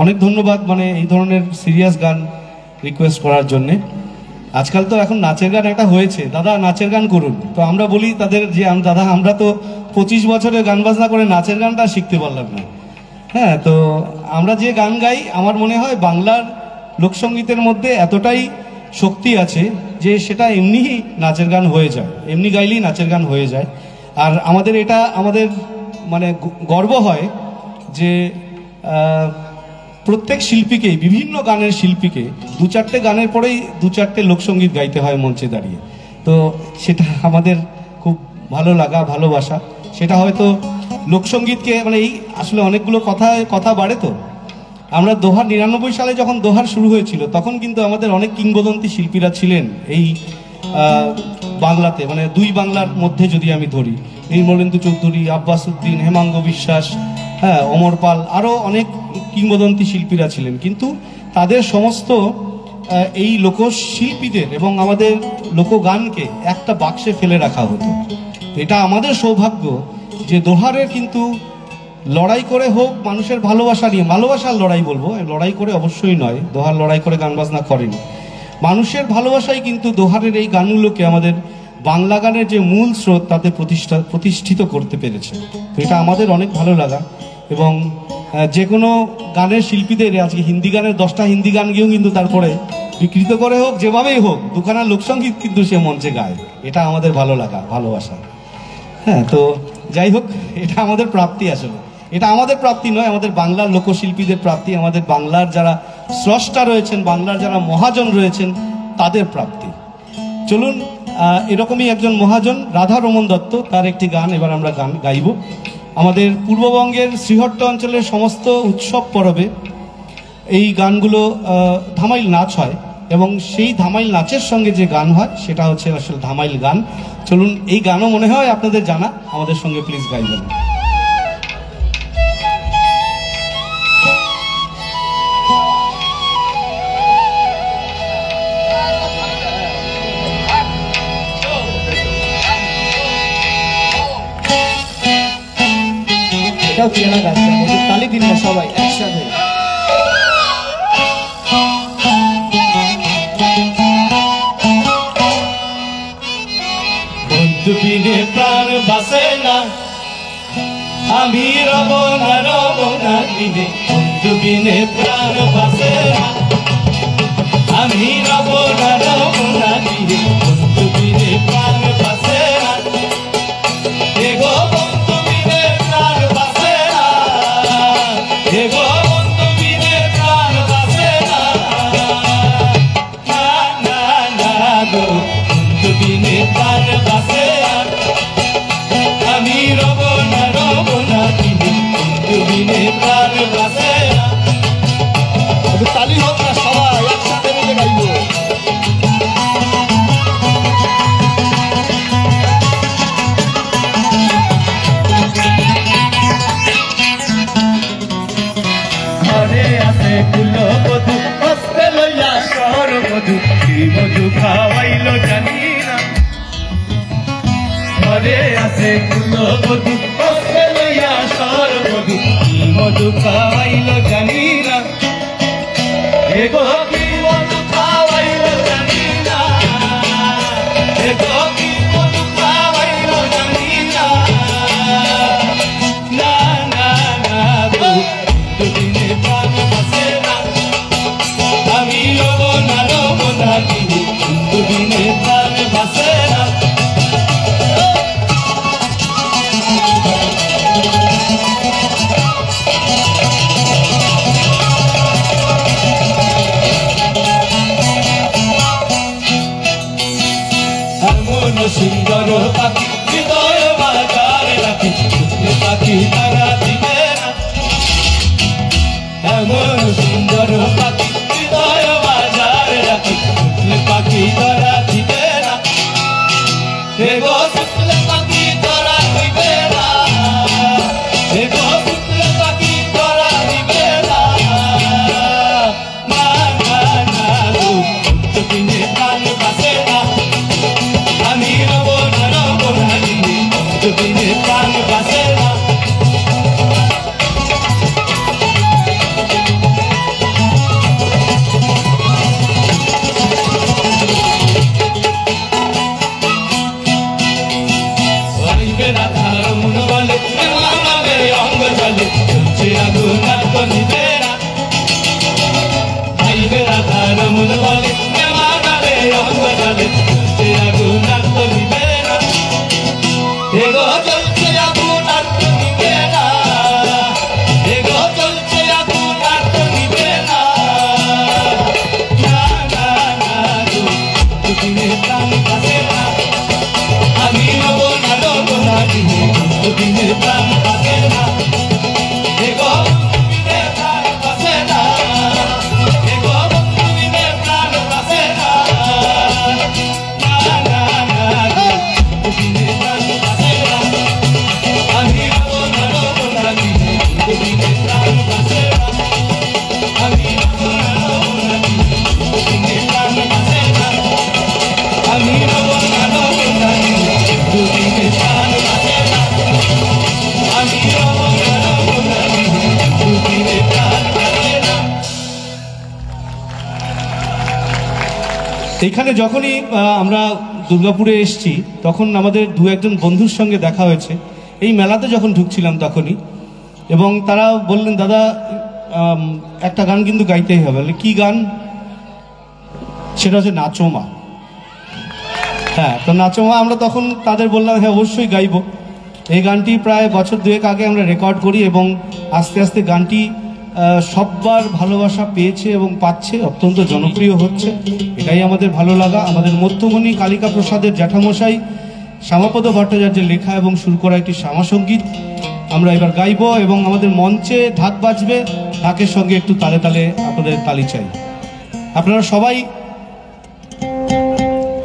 অনেক ধন্যবাদ মানে এই ধরনের সিরিয়াস গান রিকোয়েস্ট করার জন্যে। আজকাল তো এখন নাচের গান একটা হয়েছে, দাদা নাচের গান করুন। তো আমরা বলি তাদের যে দাদা আমরা তো 25 বছরের গান বাজনা করে নাচের গানটা শিখতে পারলাম না। হ্যাঁ, তো আমরা যে গান গাই আমার মনে হয় বাংলার লোকসঙ্গীতের মধ্যে এতটাই শক্তি আছে যে সেটা এমনি নাচের গান হয়ে যায়, এমনি গাইলেই নাচের গান হয়ে যায়। আর আমাদের এটা আমাদের মানে গর্ব হয় যে প্রত্যেক শিল্পীকেই, বিভিন্ন গানের শিল্পীকে 2-4টে গানের পরেই 2-4টে লোকসঙ্গীত গাইতে হয় মঞ্চে দাঁড়িয়ে। তো সেটা আমাদের খুব ভালো লাগা, ভালোবাসা। সেটা হয়তো লোকসঙ্গীতকে মানে এই আসলে অনেকগুলো কথা বাড়ে। তো আমরা 99 সালে যখন দোহার শুরু হয়েছিল তখন কিন্তু আমাদের অনেক কিংবদন্তি শিল্পীরা ছিলেন এই বাংলাতে, মানে দুই বাংলার মধ্যে যদি আমি ধরি, নির্মলেন্দু চৌধুরী, আব্বাস উদ্দিন, হেমাঙ্গ বিশ্বাস, হ্যাঁ অমর পাল, আরও অনেক কিংবদন্তি শিল্পীরা ছিলেন। কিন্তু তাদের সমস্ত এই লোকশিল্পীদের এবং আমাদের লোকগানকে একটা বাক্সে ফেলে রাখা হতো। এটা আমাদের সৌভাগ্য যে দোহারের কিন্তু লড়াই করে হোক, মানুষের ভালোবাসা নিয়ে, ভালোবাসার লড়াই বলবো, লড়াই করে অবশ্যই নয়, দোহার লড়াই করে গান বাজনা করেনি, মানুষের ভালোবাসাই কিন্তু দোহারের এই গানগুলোকে আমাদের বাংলা গানের যে মূল স্রোত তাতে প্রতিষ্ঠিত করতে পেরেছে। তো এটা আমাদের অনেক ভালো লাগা। এবং যে কোনো গানের শিল্পীদের আজকে হিন্দি গানের 10টা হিন্দি গান গিয়েও কিন্তু তারপরে বিকৃত করে হোক, যেভাবেই হোক, দুখানা লোকসঙ্গীত কিন্তু সে মঞ্চে গায়। এটা আমাদের ভালো লাগা, ভালোবাসা। হ্যাঁ, তো যাই হোক, এটা আমাদের প্রাপ্তি। আসলে এটা আমাদের প্রাপ্তি নয়, আমাদের বাংলার লোকশিল্পীদের প্রাপ্তি, আমাদের বাংলার যারা স্রষ্টা রয়েছেন, বাংলার যারা মহাজন রয়েছেন তাদের প্রাপ্তি। চলুন, এরকমই একজন মহাজন রাধা রমন দত্ত, তার একটি গান এবার আমরা গাইব। আমাদের পূর্ববঙ্গের শ্রীহট্ট অঞ্চলের সমস্ত উৎসব পরবে এই গানগুলো ধামাইল নাচ হয়, এবং সেই ধামাইল নাচের সঙ্গে যে গান হয় সেটা হচ্ছে আসলে ধামাইল গান। চলুন, এই গানও মনে হয় আপনাদের জানা, আমাদের সঙ্গে প্লিজ গাইবেন। এটাও চেনা গাছ, তালি দিন না সবাই একসাথে। বন্ধু বিনে প্রাণ বাসে না, আমি রব না বিনে, বন্ধু বিনে প্রাণ বাসে না, আমি রব না বিনে, বন্ধু বিনে প্রাণ বাসে না, এগো বন্ধু বিনে প্রাণ বাসে না, এগো বন্ধু বিনে প্রাণ বাসে না, না না গো বন্ধু বিনে প্রাণ বাসে না, আমি রব না বিনে, বন্ধু বিনে প্রাণ বাসে না। তালি হোক না, সবাই একসাথে মিলে গাইব। ঘরে আছে কুলো বধু, হস্তে লইয়া শহর মধু, কি মধু খাওয়াইলো জানি না। ঘরে আছে কুলো বধু, হস্তে লইয়া শহর মধু, কি মধু খাওয়াইলো জানি না। এগো কি মধু খাওয়াইলো জানি না, এগো কি মধু খাওয়াইলো জানি না, না না না গো দুদিনে প্রাণ বাসে না, আমি রব না বিনে, দুদিনে প্রাণ বাসে না। এখানে যখনই আমরা দুর্গাপুরে এসেছি তখন আমাদের দু একজন বন্ধুর সঙ্গে দেখা হয়েছে এই মেলাতে যখন ঢুকছিলাম তখনই, এবং তারা বললেন দাদা একটা গান কিন্তু গাইতেই হবে। কি গান? সেটা হচ্ছে নাচো মা। হ্যাঁ, তো নাচো মা আমরা তখন তাদের বললাম হ্যাঁ অবশ্যই গাইবো। এই গানটি প্রায় বছর দুয়েক আগে আমরা রেকর্ড করি এবং আস্তে আস্তে গানটি সববার ভালোবাসা পেয়েছে এবং পাচ্ছে, অত্যন্ত জনপ্রিয় হচ্ছে। এটাই আমাদের ভালো লাগা। আমাদের মধ্যমণি কালিকা প্রসাদের জ্যাঠামশাই শ্যামাপদ ভট্টাচার্যের লেখা এবং সুর করা একটি শ্যামাসঙ্গীত আমরা এবার গাইবো, এবং আমাদের মঞ্চে ঢাক বাজবে, ঢাকের সঙ্গে একটু তালে তালে আপনাদের তালি চাই। আপনারা সবাই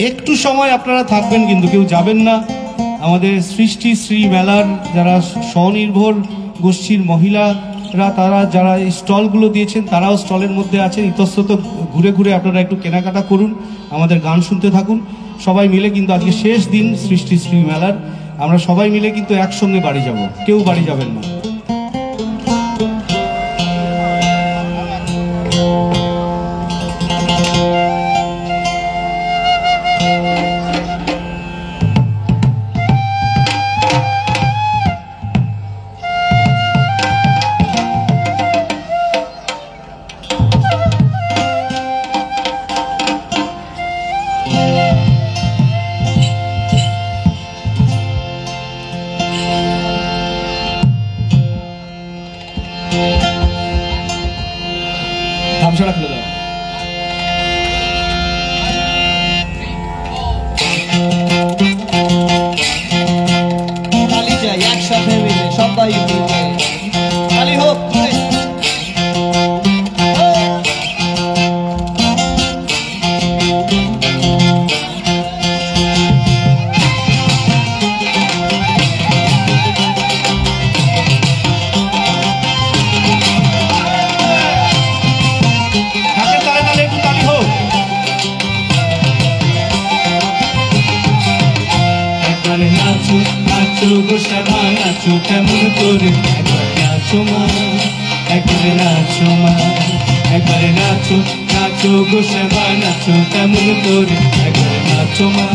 একটু সময় আপনারা থাকবেন, কিন্তু কেউ যাবেন না। আমাদের সৃষ্টি শ্রী মেলার যারা স্বনির্ভর গোষ্ঠীর মহিলারা, তারা যারা এই স্টলগুলো দিয়েছেন তারাও স্টলের মধ্যে আছেন। ইতস্তত ঘুরে ঘুরে আপনারা একটু কেনাকাটা করুন, আমাদের গান শুনতে থাকুন। সবাই মিলে কিন্তু আজকে শেষ দিন সৃষ্টি শ্রী মেলার, আমরা সবাই মিলে কিন্তু একসঙ্গে বাড়ি যাব, কেউ বাড়ি যাবেন না। ধামসাড়া খুলে দাও। তালি চাই একসাথে মিলে, সবাই মিলে তালি হোক। নাচো নাচো গো শ্যামা নাচো কেমন করে, একবার নাচো মা, একবারে নাচো মা, একবারে নাচো নাচো গো শ্যামা নাচো কেমন করে, একবারে নাচো মা,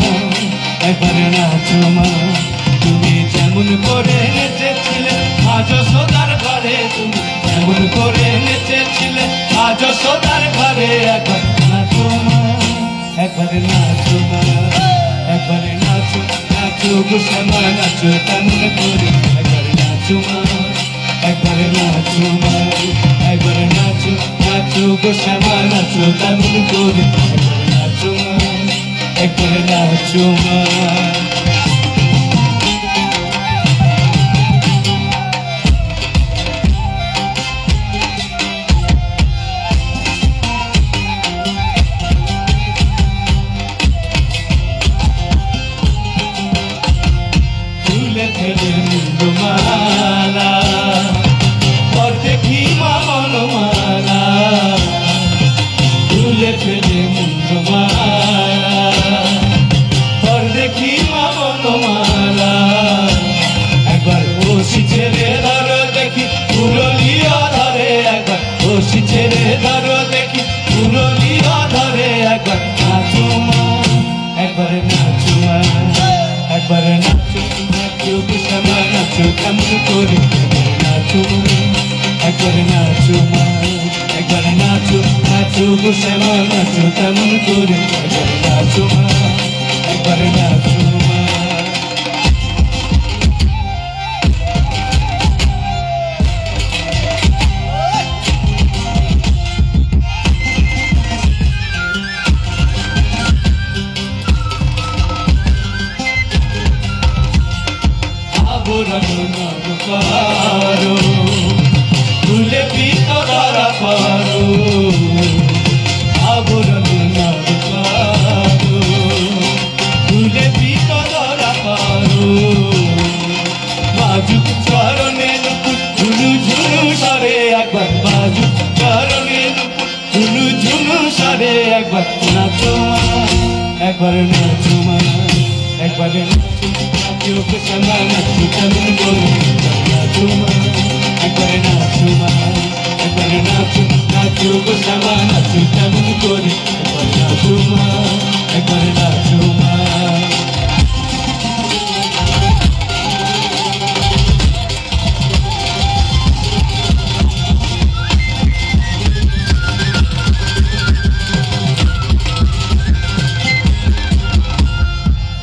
একবারে নাচো মা। তুমি যেমন করে নেচেছিলে আজ সোদার ঘরে, তুমি যেমন করে নেচেছিলে আজ সোদার ঘরে, একবার নাচো মা, একবারে নাচো মা, একবারে নাচো নাচো গো শ্যামা নাচো কেমন করে, একবারে নাচো মা, একবারে নাচো মা, একবারে নাচো নাচো গো শ্যামা নাচো কেমন করে, একবারে নাচো মা, একবারে নাচো মা। একবারে নাচো নাচো গো শ্যামা নাচো কেমন করে, নাচো একবারে নাচো মা, একবারে নাচো নাচো গো শ্যামা নাচো কেমন করে, একবারে নাচো মা, একবারে নাচো মা। তুলে পিতা ধরা পারো, আবরণ নাম পারো, তুলে পিতা ধরা পারো, বাজুক চরণে নুপুর ঝুনু ঝুনু সারে, একবার বাজুক চরণে নুপুর ঝুনু ঝুনু সারে, একবার নাচো মা, একবার নাচো মা, একবার নাচো গো শ্যামা নাচো কেমন করে, নাচো মা, একবারে নাচো মা, একবারে নাচো নাচো গো শ্যামা নাচো কেমন করে, একবার নাচো মা। একবার নাচো মা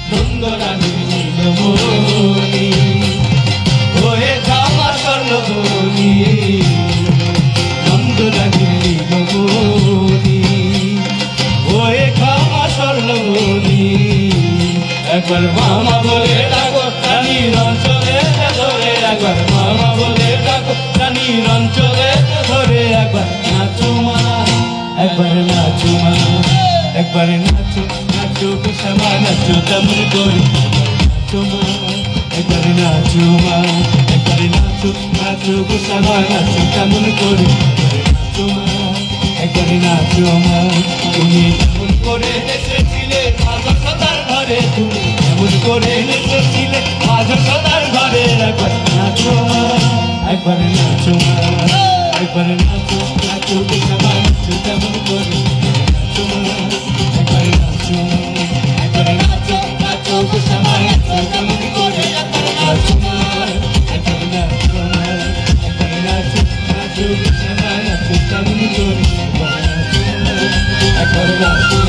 নন্দরানীর নীলমণি হয়ে জামা স্বর্ণমণি নন্দরানীর নীলমণি হয়ে জামা স্বর্ণমণি একবার মামা বলে ডাকো রানীর অঞ্চলে ধরে একবার মামা বলে ডাকো রানীর অঞ্চলে ধরে একবার নাচো মা একবার নাচো মা একবার নাচো নাচো শ্যামা নাচো তেমন করে নাচো মা একবার নাচো মা একবার নাচো নাচো শ্যামা নাচো তেমন করে নাচো মা একবার নাচো মা তুমি তেমন করে এসেছিলে আজ সদার ঘরে তুমি তেমন করে এসেছিলে আজ সদার ঘরে একবার নাচো মা একবার নাচো মা একবার নাচো নাচো শ্যামা নাচো তেমন করে নাচো মা একবার নাচো একবার নাচো নাচো শ্যামা নাচো তেমন করে নাচো মা একবার নাচো একবার নাচো নাচো শ্যামা নাচো তেমন করে একবার নাচো একবার নাচো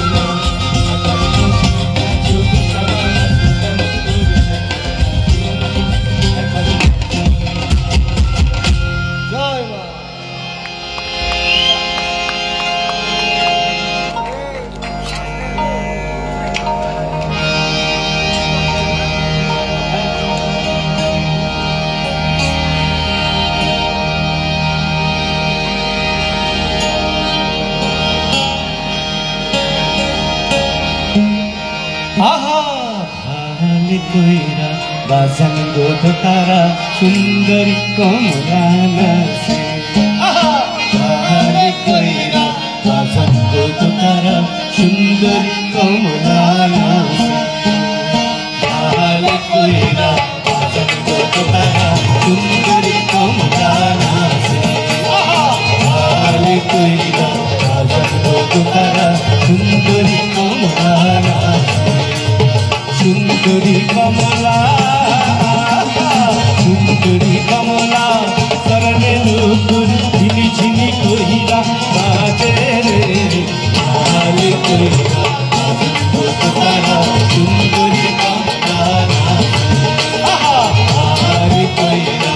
নাচো শ্যামা নাচো তেমন করে একবার জয় মা আহা ভাল কইরা বাজান গো তারা সুন্দরী কমলা নাচে আহা ভাল কইরা বাজান গো তারা সুন্দরী কমলা নাচে ভাল কইরা বাজান গো তারা সুন্দরী কমলা নাচে আহা ভাল কইরা বাজান গো তারা সুন্দরী কমলা নাচে সুন্দরী কমলা সুন্দরী কমলা শরণে নুপুর ঝিনি ঝিনি কহিরা বাজে রে ভাল কইরা তারা সুন্দরী কমলা আহা ভাল কইরা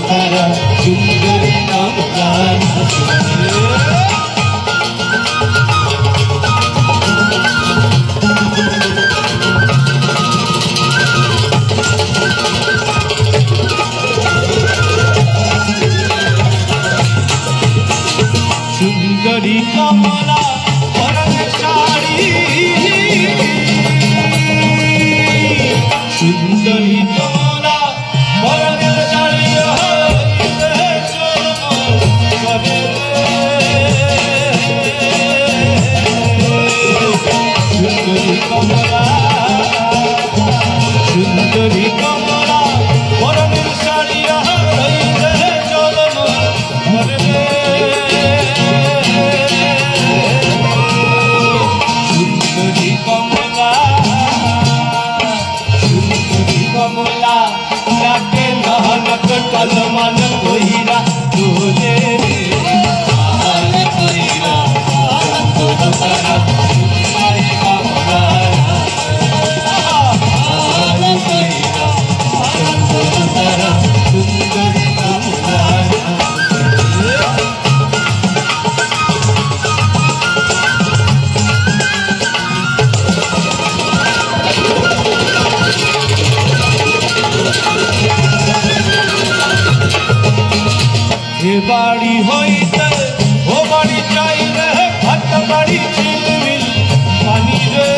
তারা সুন্দরী কমলা সুন্দরী কমলা পরনে শাড়ি সুন্দরী কমলা পরনে শাড়ি সুন্দরী কমলা সুন্দরী কমলা পরনে শাড়ি সুন্দরী কমলা সুন্দরী কমলা ডাকে নহনক কলমান কইরা তোলে ভাল কইরা তোর তারা সুন্দরী কমলা ভাল কইরা তোর তারা সুন্দরী কমলা এ বাড়ি হইতে ও বাড়ি চাইলে ভাত বাড়ি ঝিলমিল পানি রে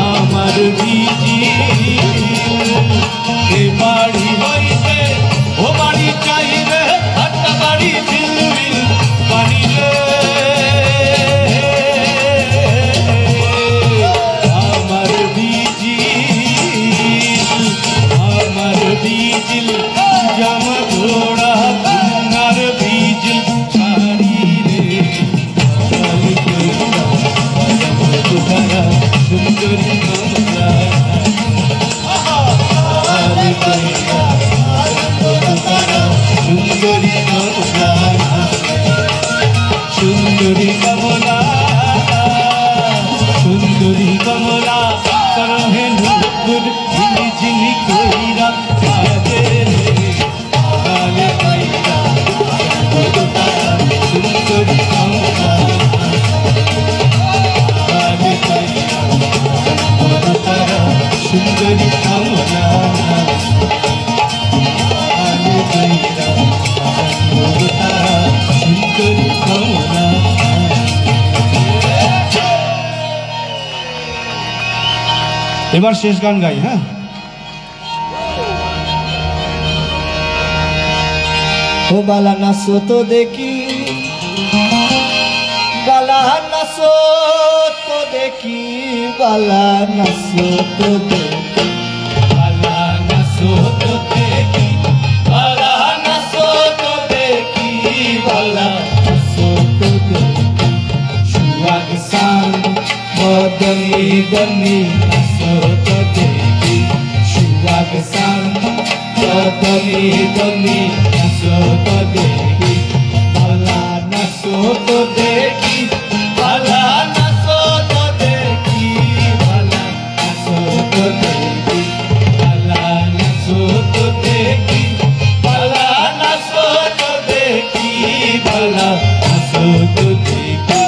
আমার বিজি এ বাড়ি হইতে ও বাড়ি চাইলে ভাত বাড়ি ঝিলমিল পানি রে আমার বিজি এবার শেষ গান গাই। হ্যাঁ, ও বালা নাচো তো দেখি, বালা নাচো তো দেখি, বালা নাচো তো দেখি, বালা নাচো তো দেখি, বালা নাচো তো দেখি, বালা নাচো তো দেখি, সুয়াগ সাং মদনি দনি নাচো তো দেখি, সুয়াগ সাং মদনি দনি নাচো তো দেখি, বালা নাচো তো দেখি, বালা নাচো তো দেখি, বালা নাচো তো দেখি, বালা নাচো তো দেখি, বালা নাচো তো দেখি, বালা নাচো তো দেখি,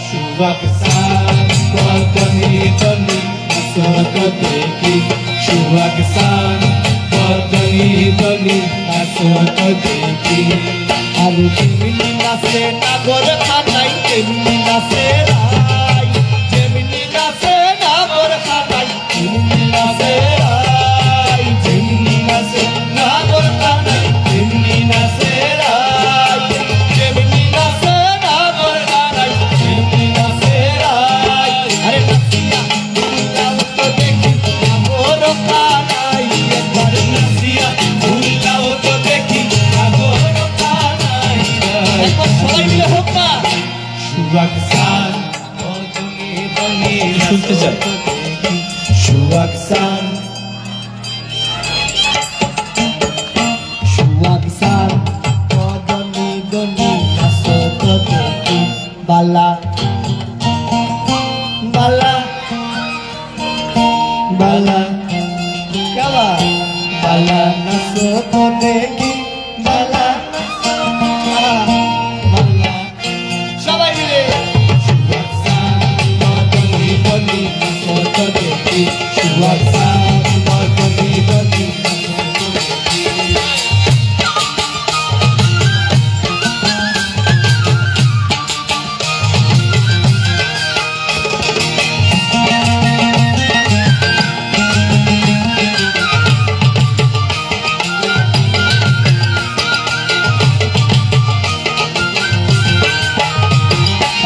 সুয়াগ সাং মদনি দনি নাচো তো দেখি, সুয়াগ সাং মদনি দনি নাচো তো দেখি। আর যেমনি নাচে নাগর খানাই, তেমনি নাচে রাই, যেমনি নাচে নাগর খানাই, তেমনি নাচে রাই, যেমনি নাচে নাগর খানাই, তেমনি নাচে রাই, যেমনি নাচে নাগর খানাই, তেমনি নাচে রাই। আরে নাচিয়া উল্লাও তো দেখি নাগর খানাই, একবার নাচিয়া উল্লাও তো দেখি নাগর খানাই, একবার সবাই মিলে হোক না। সুয়াগ সাং মদনি দনি শুনতে চাই। নাচো তো দেখি, সুয়াগ সাং সুয়াগ সাং মদনি দনি নাচো তো দেখি, বালা বালা বালা কেবা বালা নাচো তো দেখি, বালা বালা সবাই মিলে সুয়াগ সাং মদনি দনি নাচো তো দেখি, সুয়াগ সাং মদনি দনি নাচো তো দেখি।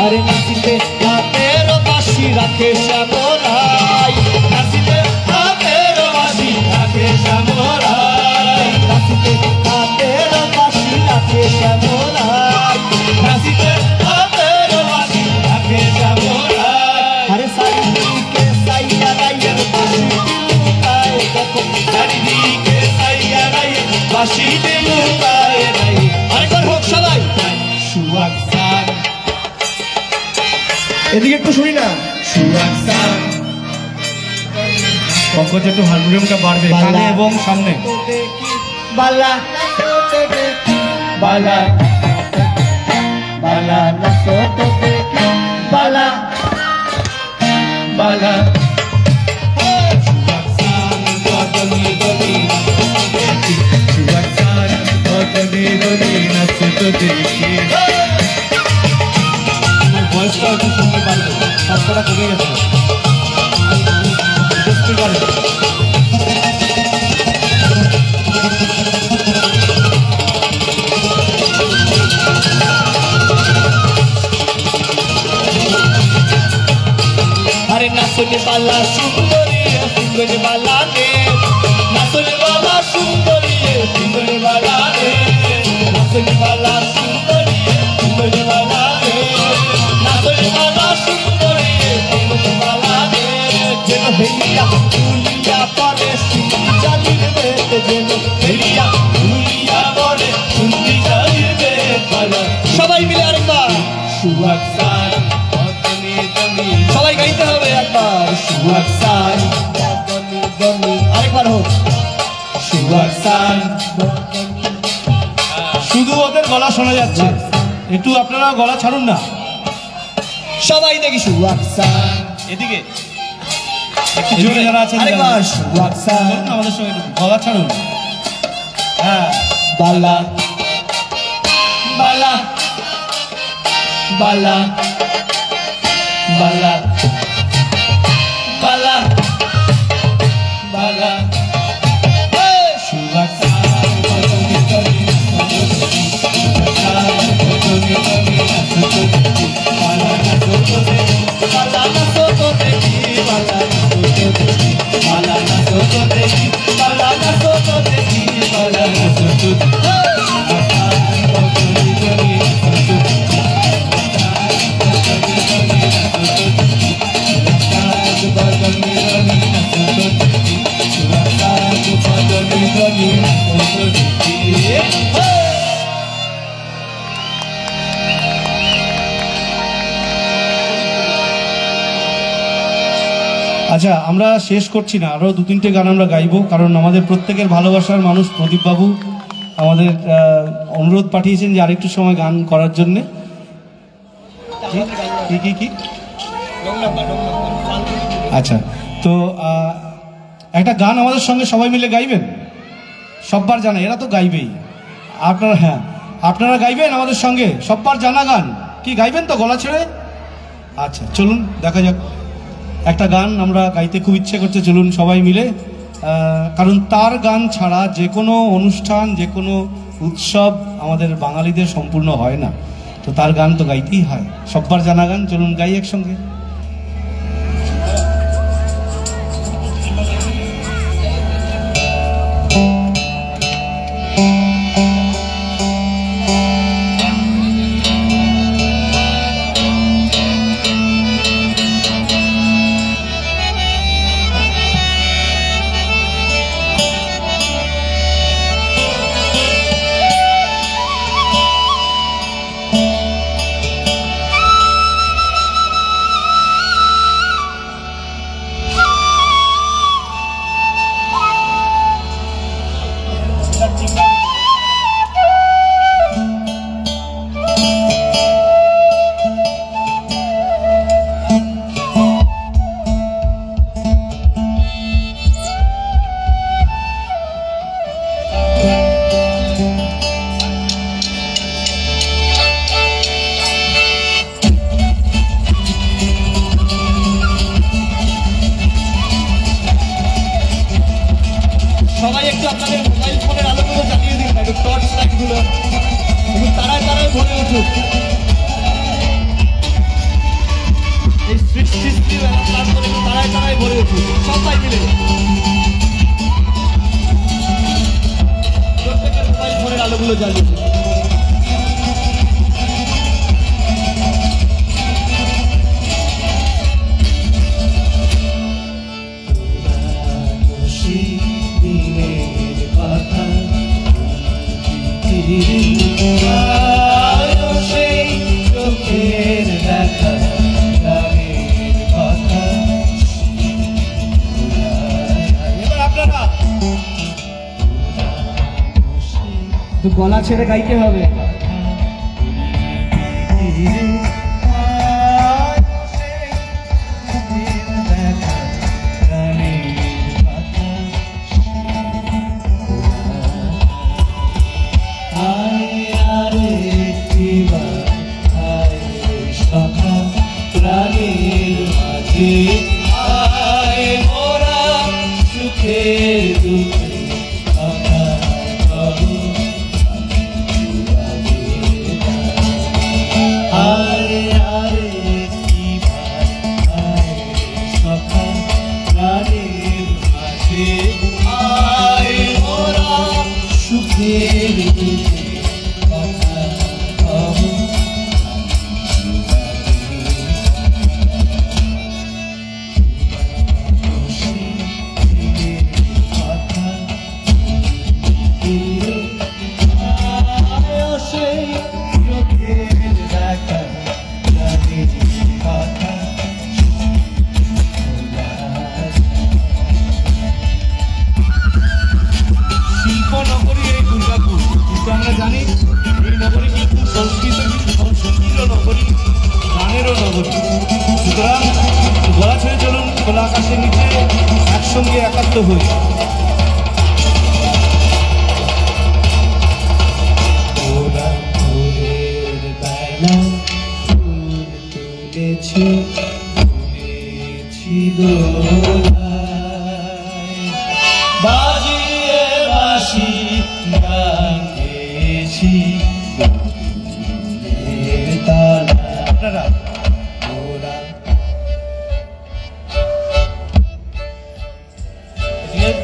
আরে নাচিতে হাতের বাঁশি রাখে শ্যামরাই, নাচিতে হাতের বাঁশি রাখে শ্যামরাই, নাচিতে হাতের বাঁশি রাখে শ্যামরাই, নাচিতে হাতের বাঁশি রাখে শ্যামরাই। আরে চারিদিকে সাইয়া রাইয়ের বাঁশি লুকায় দেখো, চারিদিকে সাইয়া রায়ে বাঁশিতে লুকায় রায়ে, আরেকবার হোক সবাই। সুয়াগ সাং এদিকে একটু শুনি না। সুয়াগ সাং পঙ্কজ একটু হারমোনিয়ামটা বাড়বে কানে এবং সামনে। তো দেখি বালা নাচো তো দেখি, বালা বালা নাচো তো দেখি, বালা বালা সুয়াগ সাং মদনি দনি নাচো তো দেখি, সুয়াগ সাং মদনি দনি নাচো তো দেখি। ভয়েসটা একটু শুনতে পারবে, শব্দটা কমে গেছে। স্পিকারে আরে নাচনে বালা সুন্দরী, সুন্দরী বালা রে, নাচনে বালা সুন্দরী, সুন্দরী বালা রে, নাচনে বালা সুন্দরী, সুন্দরী বালা রে, নাচনে বালা সুন্দরী, সুন্দরী বালা রে, যেন হেলিয়া তুলিয়া পরে সিঁড়ি চালির বেতে, যেন হেলিয়া তুলিয়া পরে শুনতি চাইবে বালা সবাই মিলে আরেকবার সুয়াগ সাং মদনি দনি সবাই গাইতে হবে একবার, সুয়াগ সাং মদনি দনি আরেকবার হোক, সুয়াগ সাং। শুধু ওদের গলা শোনা যাচ্ছে, একটু আপনারা গলা ছাড়ুন না। সবাই দেখি সুয়াগ সাং, এদিকে একটু জোরে যারা আছেন আরেকবার সুয়াগ সাং, চলুন আমাদের সঙ্গে একটু গলা ছাড়ুন। হ্যাঁ, বালা বালা বালা বালা বালা আচ্ছা, আমরা শেষ করছি না, আরও 2-3টে গান আমরা গাইবো, কারণ আমাদের প্রত্যেকের ভালোবাসার মানুষ প্রদীপবাবু আমাদের অনুরোধ পাঠিয়েছেন যে আরেকটু সময় গান করার জন্যে। কি আচ্ছা, তো একটা গান আমাদের সঙ্গে সবাই মিলে গাইবেন, সববার জানা, এরা তো গাইবেই, আপনারা, হ্যাঁ আপনারা গাইবেন আমাদের সঙ্গে সববার জানা গান, কি গাইবেন তো গলা ছেড়ে? আচ্ছা চলুন দেখা যাক, একটা গান আমরা গাইতে খুব ইচ্ছে করছে, চলুন সবাই মিলে, কারণ তার গান ছাড়া যে কোনো অনুষ্ঠান, যে কোনো উৎসব আমাদের বাঙালিদের সম্পূর্ণ হয় না, তো তার গান তো গাইতেই হয়, সববার জানা গান, চলুন গাই একসঙ্গে। সবাই একটু আপনাদের মোবাইল ফোনের আলোগুলো জ্বালিয়ে দিন, একটু টর্চ লাইটগুলো একটু তারায় তারায় ভরে উঠুক। এই সৃষ্টি মেলা প্রান্তর একটু তারায় তারায় ভরে উঠুক সবাই মিলে, প্রত্যেকের মোবাইল ফোনের আলোগুলো জ্বালিয়ে দিন। গলা ছেড়ে গাইতে হবে।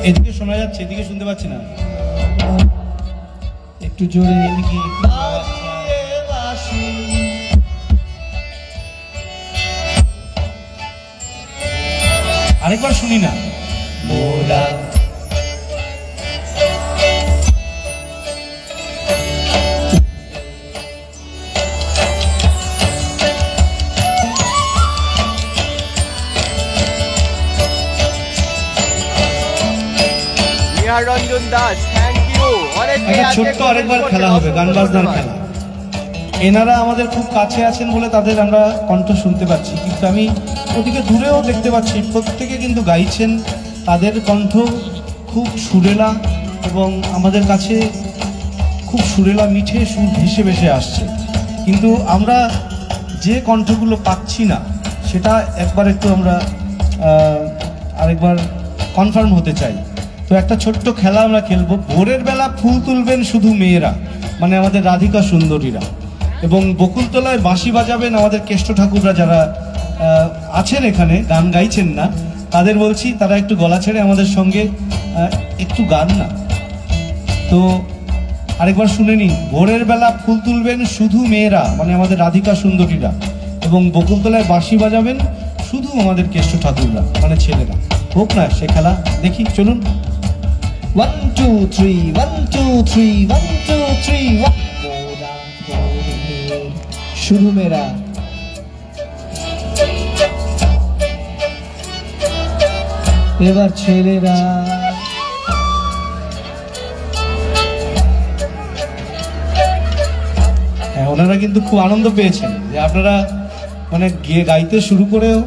এদিকে শোনা যাচ্ছে, এদিকে শুনতে পাচ্ছি না, একটু জোরে এদিকে আরেকবার শুনি না। নেহার রঞ্জন দাস, থ্যাংক ইউ। একটা ছোট্ট আরেকবার খেলা হবে, গান বাজনার খেলা। এনারা আমাদের খুব কাছে আছেন বলে তাদের আমরা কণ্ঠ শুনতে পাচ্ছি, কিন্তু আমি ওদিকে দূরেও দেখতে পাচ্ছি প্রত্যেকে কিন্তু গাইছেন। তাদের কণ্ঠ খুব সুরেলা এবং আমাদের কাছে খুব সুরেলা মিঠে সুর ভেসে ভেসে আসছে, কিন্তু আমরা যে কণ্ঠগুলো পাচ্ছি না সেটা একবার একটু আমরা আরেকবার কনফার্ম হতে চাই। তো একটা ছোট্ট খেলা আমরা খেলবো। ভোরের বেলা ফুল তুলবেন শুধু মেয়েরা, মানে আমাদের রাধিকা সুন্দরীরা, এবং বকুলতলায় বাঁশি বাজাবেন আমাদের কেষ্ট ঠাকুররা যারা আছেন এখানে, গান গাইছেন না, তাদের বলছি তারা একটু গলা ছেড়ে আমাদের সঙ্গে একটু গান না। তো আরেকবার শুনে নিন। ভোরের বেলা ফুল তুলবেন শুধু মেয়েরা, মানে আমাদের রাধিকা সুন্দরীরা, এবং বকুলতলায় বাঁশি বাজাবেন শুধু আমাদের কেষ্ট ঠাকুররা, মানে ছেলেরা। হোক না সে খেলা, দেখি চলুন। 1 2 3 1 2 3 1 2 3 শুধু মেয়েরা। এবার ছেলেরা। হ্যাঁ, ওনারা কিন্তু খুব আনন্দ পেয়েছেন যে আপনারা মানে গিয়ে গাইতে শুরু করেও।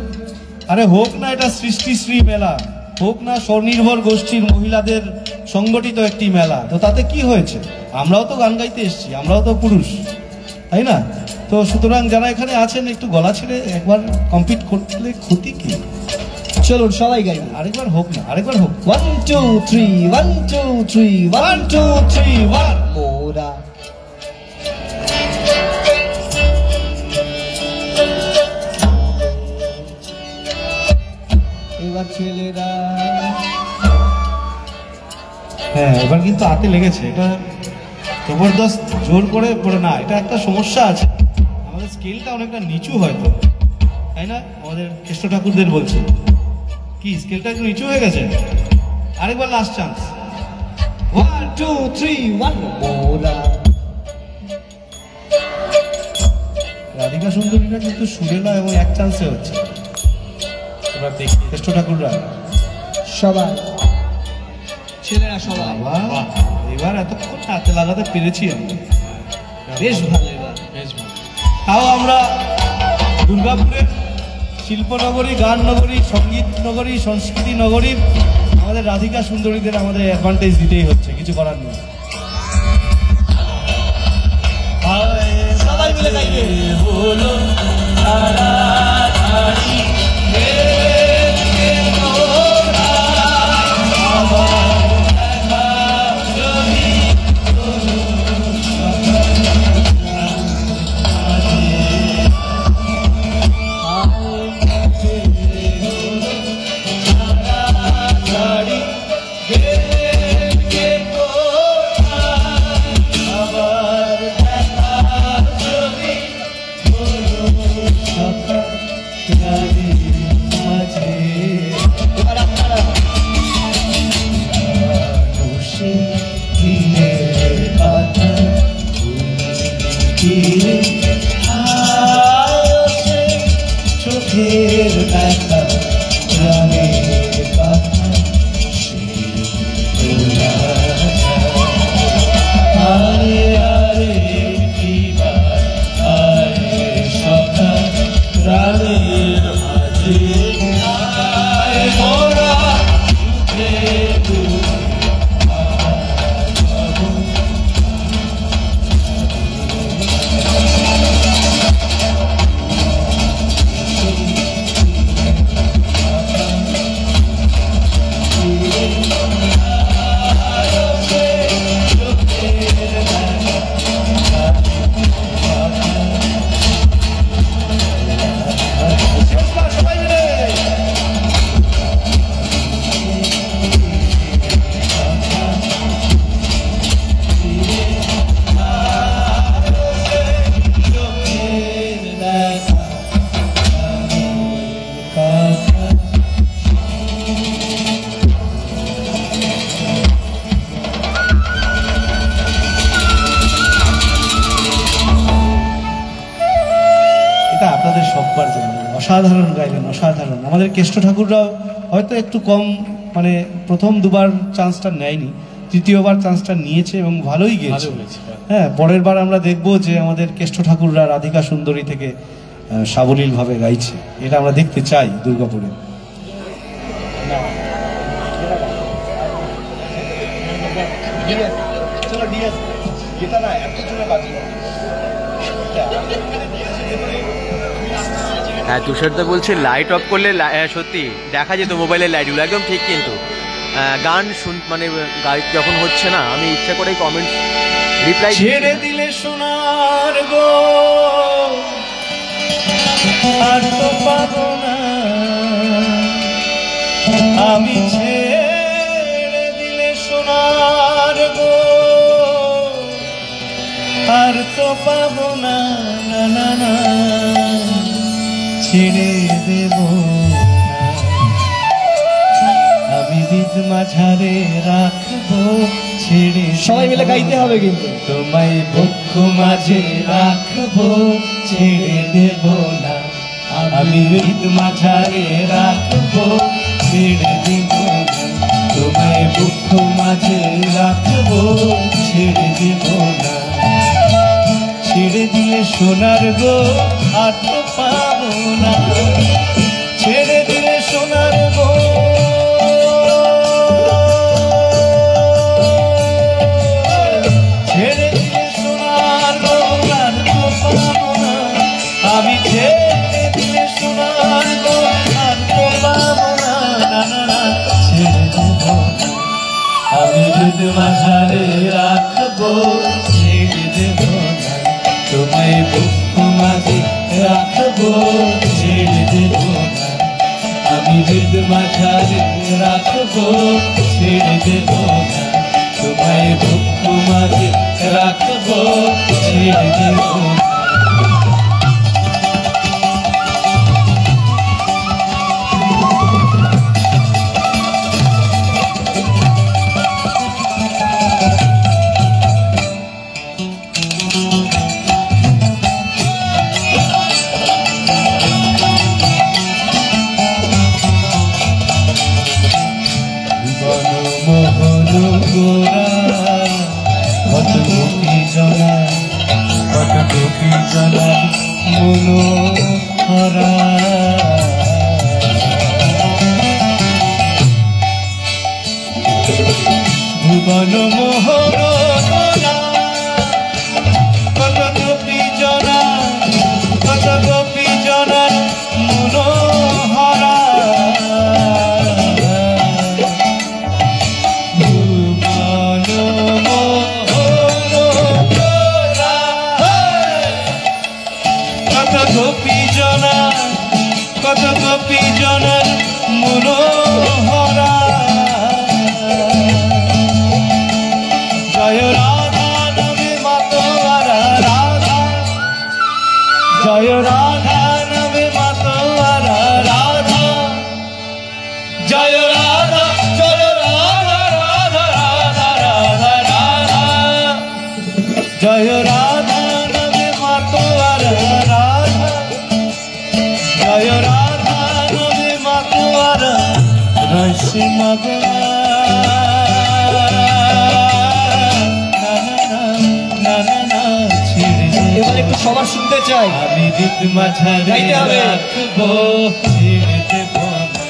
আরে হোক না এটা সৃষ্টিশ্রী মেলা, হোক না স্বনির্ভর গোষ্ঠীর মহিলাদের সংগঠিত একটি মেলা, তো তাতে কি হয়েছে? আমরাও তো গান গাইতে এসেছি, আমরাও তো পুরুষ, তাই না? তো সুতরাং যারা এখানে আছেন একটু গলা ছেড়ে একবার কমপ্লিট করলে ক্ষতি কি? চলুন সবাই গাই, আরেকবার হোক না, আরেকবার হোক। 1 2 3 1 2 3 1 2 3 1 মোরা। এবার ছেলেরা। হ্যাঁ, এবার কিন্তু হাতে লেগেছে, এটা জবরদস্ত জোর করে পড়ে না, এটা একটা সমস্যা আছে, আমাদের স্কেলটা অনেকটা নিচু হয়তো, তাই না? আমাদের কেষ্ট ঠাকুরদের বলছে কি স্কেলটা একটু নিচু হয়ে গেছে। আরেকবার লাস্ট চান্স। 1 2 3 1 মোরা। রাধিকা সুন্দরীরা কিন্তু সুরেলা এবং এক চান্সে হচ্ছে। এবার দেখি কেষ্ট ঠাকুররা সবাই, ছেলেরা সবাই। এবার এতক্ষণ হাতে লাগাতে পেরেছি আমি, বেশ ভালো। এবার বেশ ভালো। তাও আমরা দুর্গাপুরের শিল্পনগরী, গান নগরী, সঙ্গীত নগরী, সংস্কৃতি নগরী, আমাদের রাধিকা সুন্দরীদের আমাদের অ্যাডভান্টেজ দিতেই হচ্ছে, কিছু করার নেই। সবাই মিলে গাইবে বলো তাড়াতাড়ি অসাধারণ গাইলেন, অসাধারণ। আমাদের কেষ্ট ঠাকুররাও হয়তো একটু কম মানে প্রথম দুবার চান্সটা নেয়নি, তৃতীয়বার চান্সটা নিয়েছে এবং ভালোই গেয়েছে। হ্যাঁ, পরের বার আমরা দেখবো যে আমাদের কেষ্ট ঠাকুররা রাধিকা সুন্দরী থেকে সাবলীলভাবে গাইছে, এটা আমরা দেখতে চাই দুর্গাপুরে। হ্যাঁ, তুষারদা বলছে লাইট অফ করলে সত্যি দেখা যেত মোবাইলের লাইটগুলো, একদম ঠিক। কিন্তু গান মানে যখন হচ্ছে না, আমি ইচ্ছা করেই কমেন্ট রিপ্লাই ছেড়ে দিলে সোনার গো আর তো পাবো না, আমি ছেড়ে দিলে সোনার গো আর তো পাবো না, না না না ছেড়ে দেব না, আমি হৃদ মাঝারে রাখবো ছেড়ে। সবাই মিলে গাইতে হবে কিন্তু। তোমায় বক্ষ মাঝে রাখবো ছেড়ে দেব না, আমি হৃদ মাঝারে রাখবো ছেড়ে দেব না, তোমায় বক্ষ মাঝে রাখবো ছেড়ে দেব না, ছেড়ে দিলে সোনার গো আর তো পাবো না, ছেড়ে দিলে সোনার গো ছেড়ে দিলে সোনার গো আর তো পাবো না, আমি ছেড়ে দিলে সোনার গো আর তো পাবো না, না না না ছেড়ে দেব না, আমি হৃদ মাঝারে রাখবো ছেড়ে দেব না, তোমায় বক্ষ মাঝে রাখবো ছেড়ে দেব না, আমি হৃদ মাঝারে রাখবো ছেড়ে দেব না, তোমায় বক্ষ মাঝে রাখবো ছেড়ে দেব না। কত গোপী জনা মনোহরা, ভুবন মোহন কত গোপী জনা মনোহরা, ভুবন কত গোপী জনার মনোহরা, জয় রাধা নামে মাতোয়ারা রাধা, জয় রাধা নামে মাতোয়ারা রাধা, জয় রাধা জয় রাধা রাধা রাধা রাধা রাধা, জয় রাধা নামে মাতোয়ারা রাধা, জয় রাধা নামে মাতোয়ারা রসে মগনা, না না না ছেড়ে এবার একটু সবার শুনতে চাই। আমি হৃদ মাঝারে রাখবো ছেড়ে দেব না,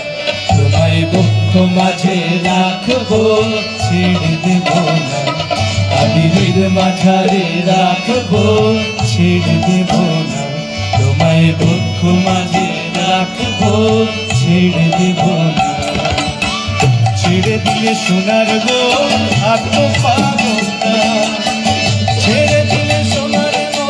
তোমায় বক্ষ মাঝে রাখবো ছেড়ে দেব না, আমি হৃদ মাঝারে রাখবো ছেড়ে দেব না, তোমায় বক্ষ মাঝে রাখবো ছেড়ে দেব না, ছেড়ে দিলে সোনার গো আর তো পাবো না, ছেড়ে দিলে সোনার গো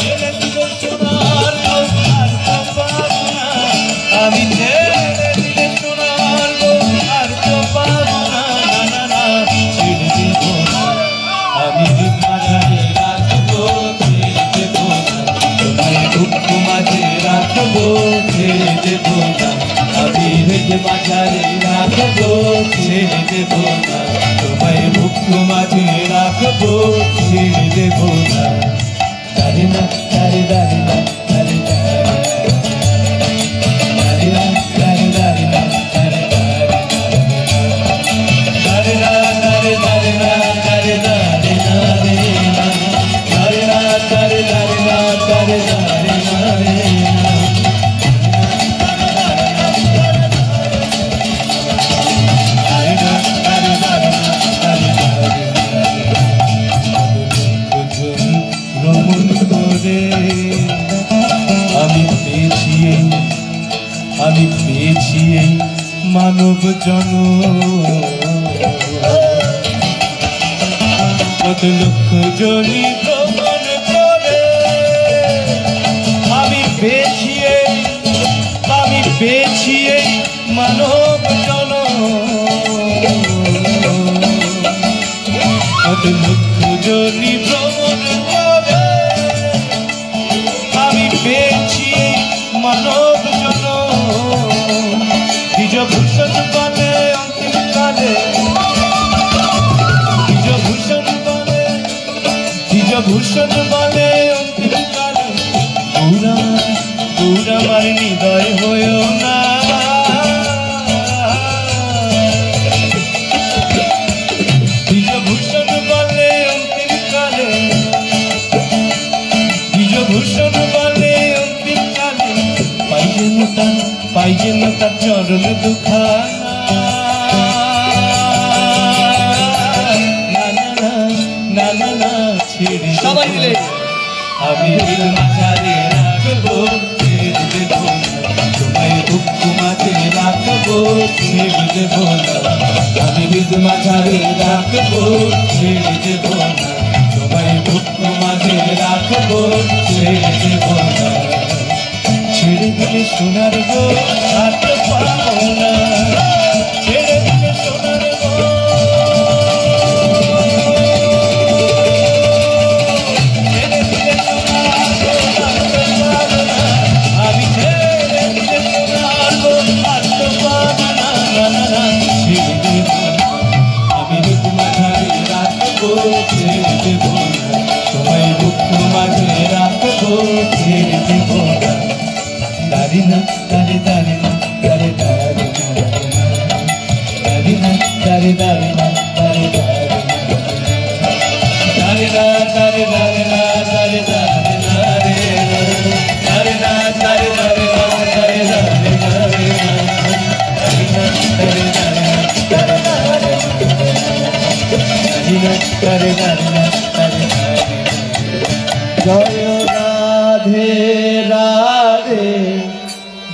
ছেড়ে দিলে সোনার গো আর তো পাবো না, আমি ছেড়ে দিলে সোনার গো আর তো পাবো না, না না না ছেড়ে দেব না, আমি হৃদ মাঝারে রাখবো ছেড়ে দেব না, তোমায় বক্ষ মাঝে রাখবো ছেড়ে দেব না, আমি হৃদ মাঝারে রাখবো ছেড়ে দেব না, তোমায় বক্ষ মাঝে রাখবো ছেড়ে দেব না, দাঁড়ি না দাঁড়ি দাঁড়ি না দাঁড়ি দাঁড়ি জন, কত লক্ষ জনি ভ্রমণ করে আমি পেয়েছি এই মানব জন, কত লক্ষ জনি ভ্রমণ করে আমি পেয়েছি এই মানব জন, দ্বিজভূষণ বলে অন্তিমকালে, দ্বিজভূষণ বলে অন্তিমকালে, গৌরামার হৃদয় হয়েও না, দ্বিজভূষণ বলে অন্তিমকালে, দ্বিজভূষণ বলে অন্তিমকালে, পাই যেন তার চরণ দুখানা, না না না ছেড়ে সবাই মিলে আমি মাঝারে রাখবো, ছেড়ে দেবো তোমায় বুক মাঝে রাখবো, ছেড়ে দেবো না, আমি মাঝারে রাখবো, ছেড়ে দেবো না, তোমায় বুক মাঝে রাখবো, ছেড়ে দেবো না, ছেড়ে দিলে সোনার গো আর তো পাবো না, ছেড়ে দিলে সোনার গো, ছেড়ে দিলে সোনার গো আর তো পাবো না, আমি ছেড়ে দিলে সোনার গো আর তো পাবো না, ছেড়ে দেবো না, আমি বুক মাঝারে রাখবো, ছেড়ে দেবো না, তোমায় বুক মাঝে রাখবো, ছেড়ে দেবো না, দারিনা দারে দারিনা দারে দারিনা দারিনা দারে দারিনা দারে দারিনা দারে দারিনা দারে দারিনা দারিনা দারে দারিনা দারে দারিনা দারিনা দারে দারিনা দারে দারিনা দারে দারিনা দারে জয় রাধে রাধে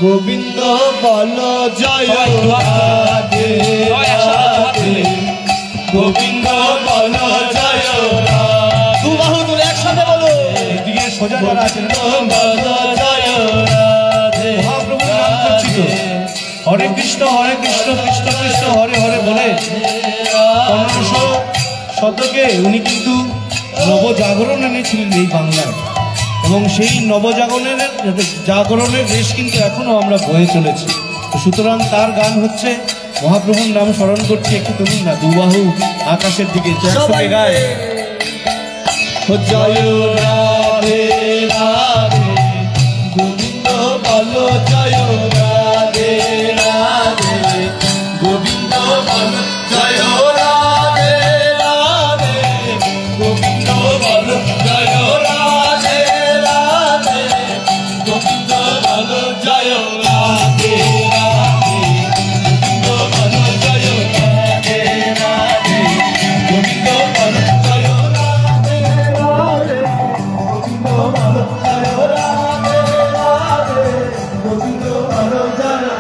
গোবিন্দ বল জয় রাধে রাধে গোবিন্দ বল জয় রাধে, দুবাহু তুলে একসাথে বলো, এদিকে সোজা যারা আছেন বল জয় রাধে, মহাপ্রভুর নাম করছি তো, হরে কৃষ্ণ কৃষ্ণ কৃষ্ণ হরে হরে বলে 1500 শতকে উনি কিন্তু নবজাগরণ এনেছিলেন এই বাংলায়, এবং সেই জাগরণের রেশ কিন্তু এখনো আমরা বয়ে চলেছি। সুতরাং তার গান হচ্ছে মহাপ্রভুর নাম স্মরণ করছি, একটু তুলুন না, দুবাহু আকাশের দিকে সবাই গায়, জয় রাধে রাধে গোবিন্দ বলো জয় রাধে রাধে গোবিন্দ বলো জয় রাধে রাধে গোবিন্দ বলো জয় রাধে রাধে গোবিন্দ বলো জয় রাধে রাধে গোবিন্দ বলো জয় রাধে রাধে গোবিন্দ বলো জয় রাধে রাধে গোবিন্দ বলো জয় রাধে রাধে গোবিন্দ বলো জয়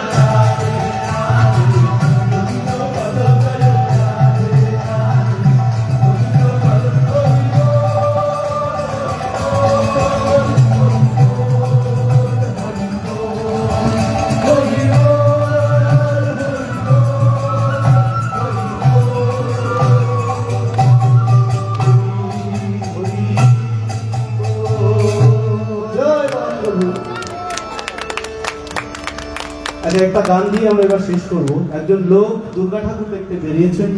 একটা গান দিয়ে আমরা এবার শেষ করব। একজন লোক দুর্গা ঠাকুর দেখতে বেরিয়েছেন,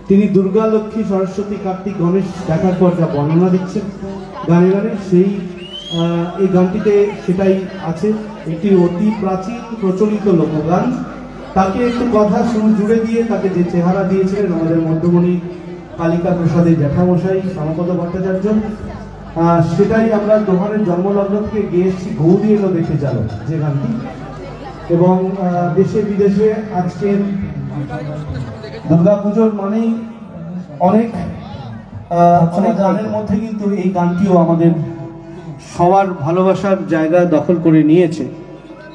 তিনি দুর্গা, লক্ষ্মী, সরস্বতী, কার্তিক, গণেশ দেখার পর যা বর্ণনা দিচ্ছেন গানে গানে, এই গানটিতে সেটাই আছে। একটি অতি প্রাচীন প্রচলিত লোকগান, তাকে একটু কথা জুড়ে দিয়ে তাকে যে চেহারা দিয়েছিলেন আমাদের মধ্যমণি কালিকা প্রসাদের জ্যাঠামশাই শ্যামাপদ ভট্টাচার্য, সেটাই আমরা দোহারের জন্মলগ্ন থেকে গিয়ে এসেছি, গৌরী এলো দেখে যালো যে গানটি। এবং দেশে বিদেশে আজকের দুর্গাপুজোর মানেই অনেক গানের মধ্যে কিন্তু এই গানটিও আমাদের সবার ভালোবাসার জায়গা দখল করে নিয়েছে।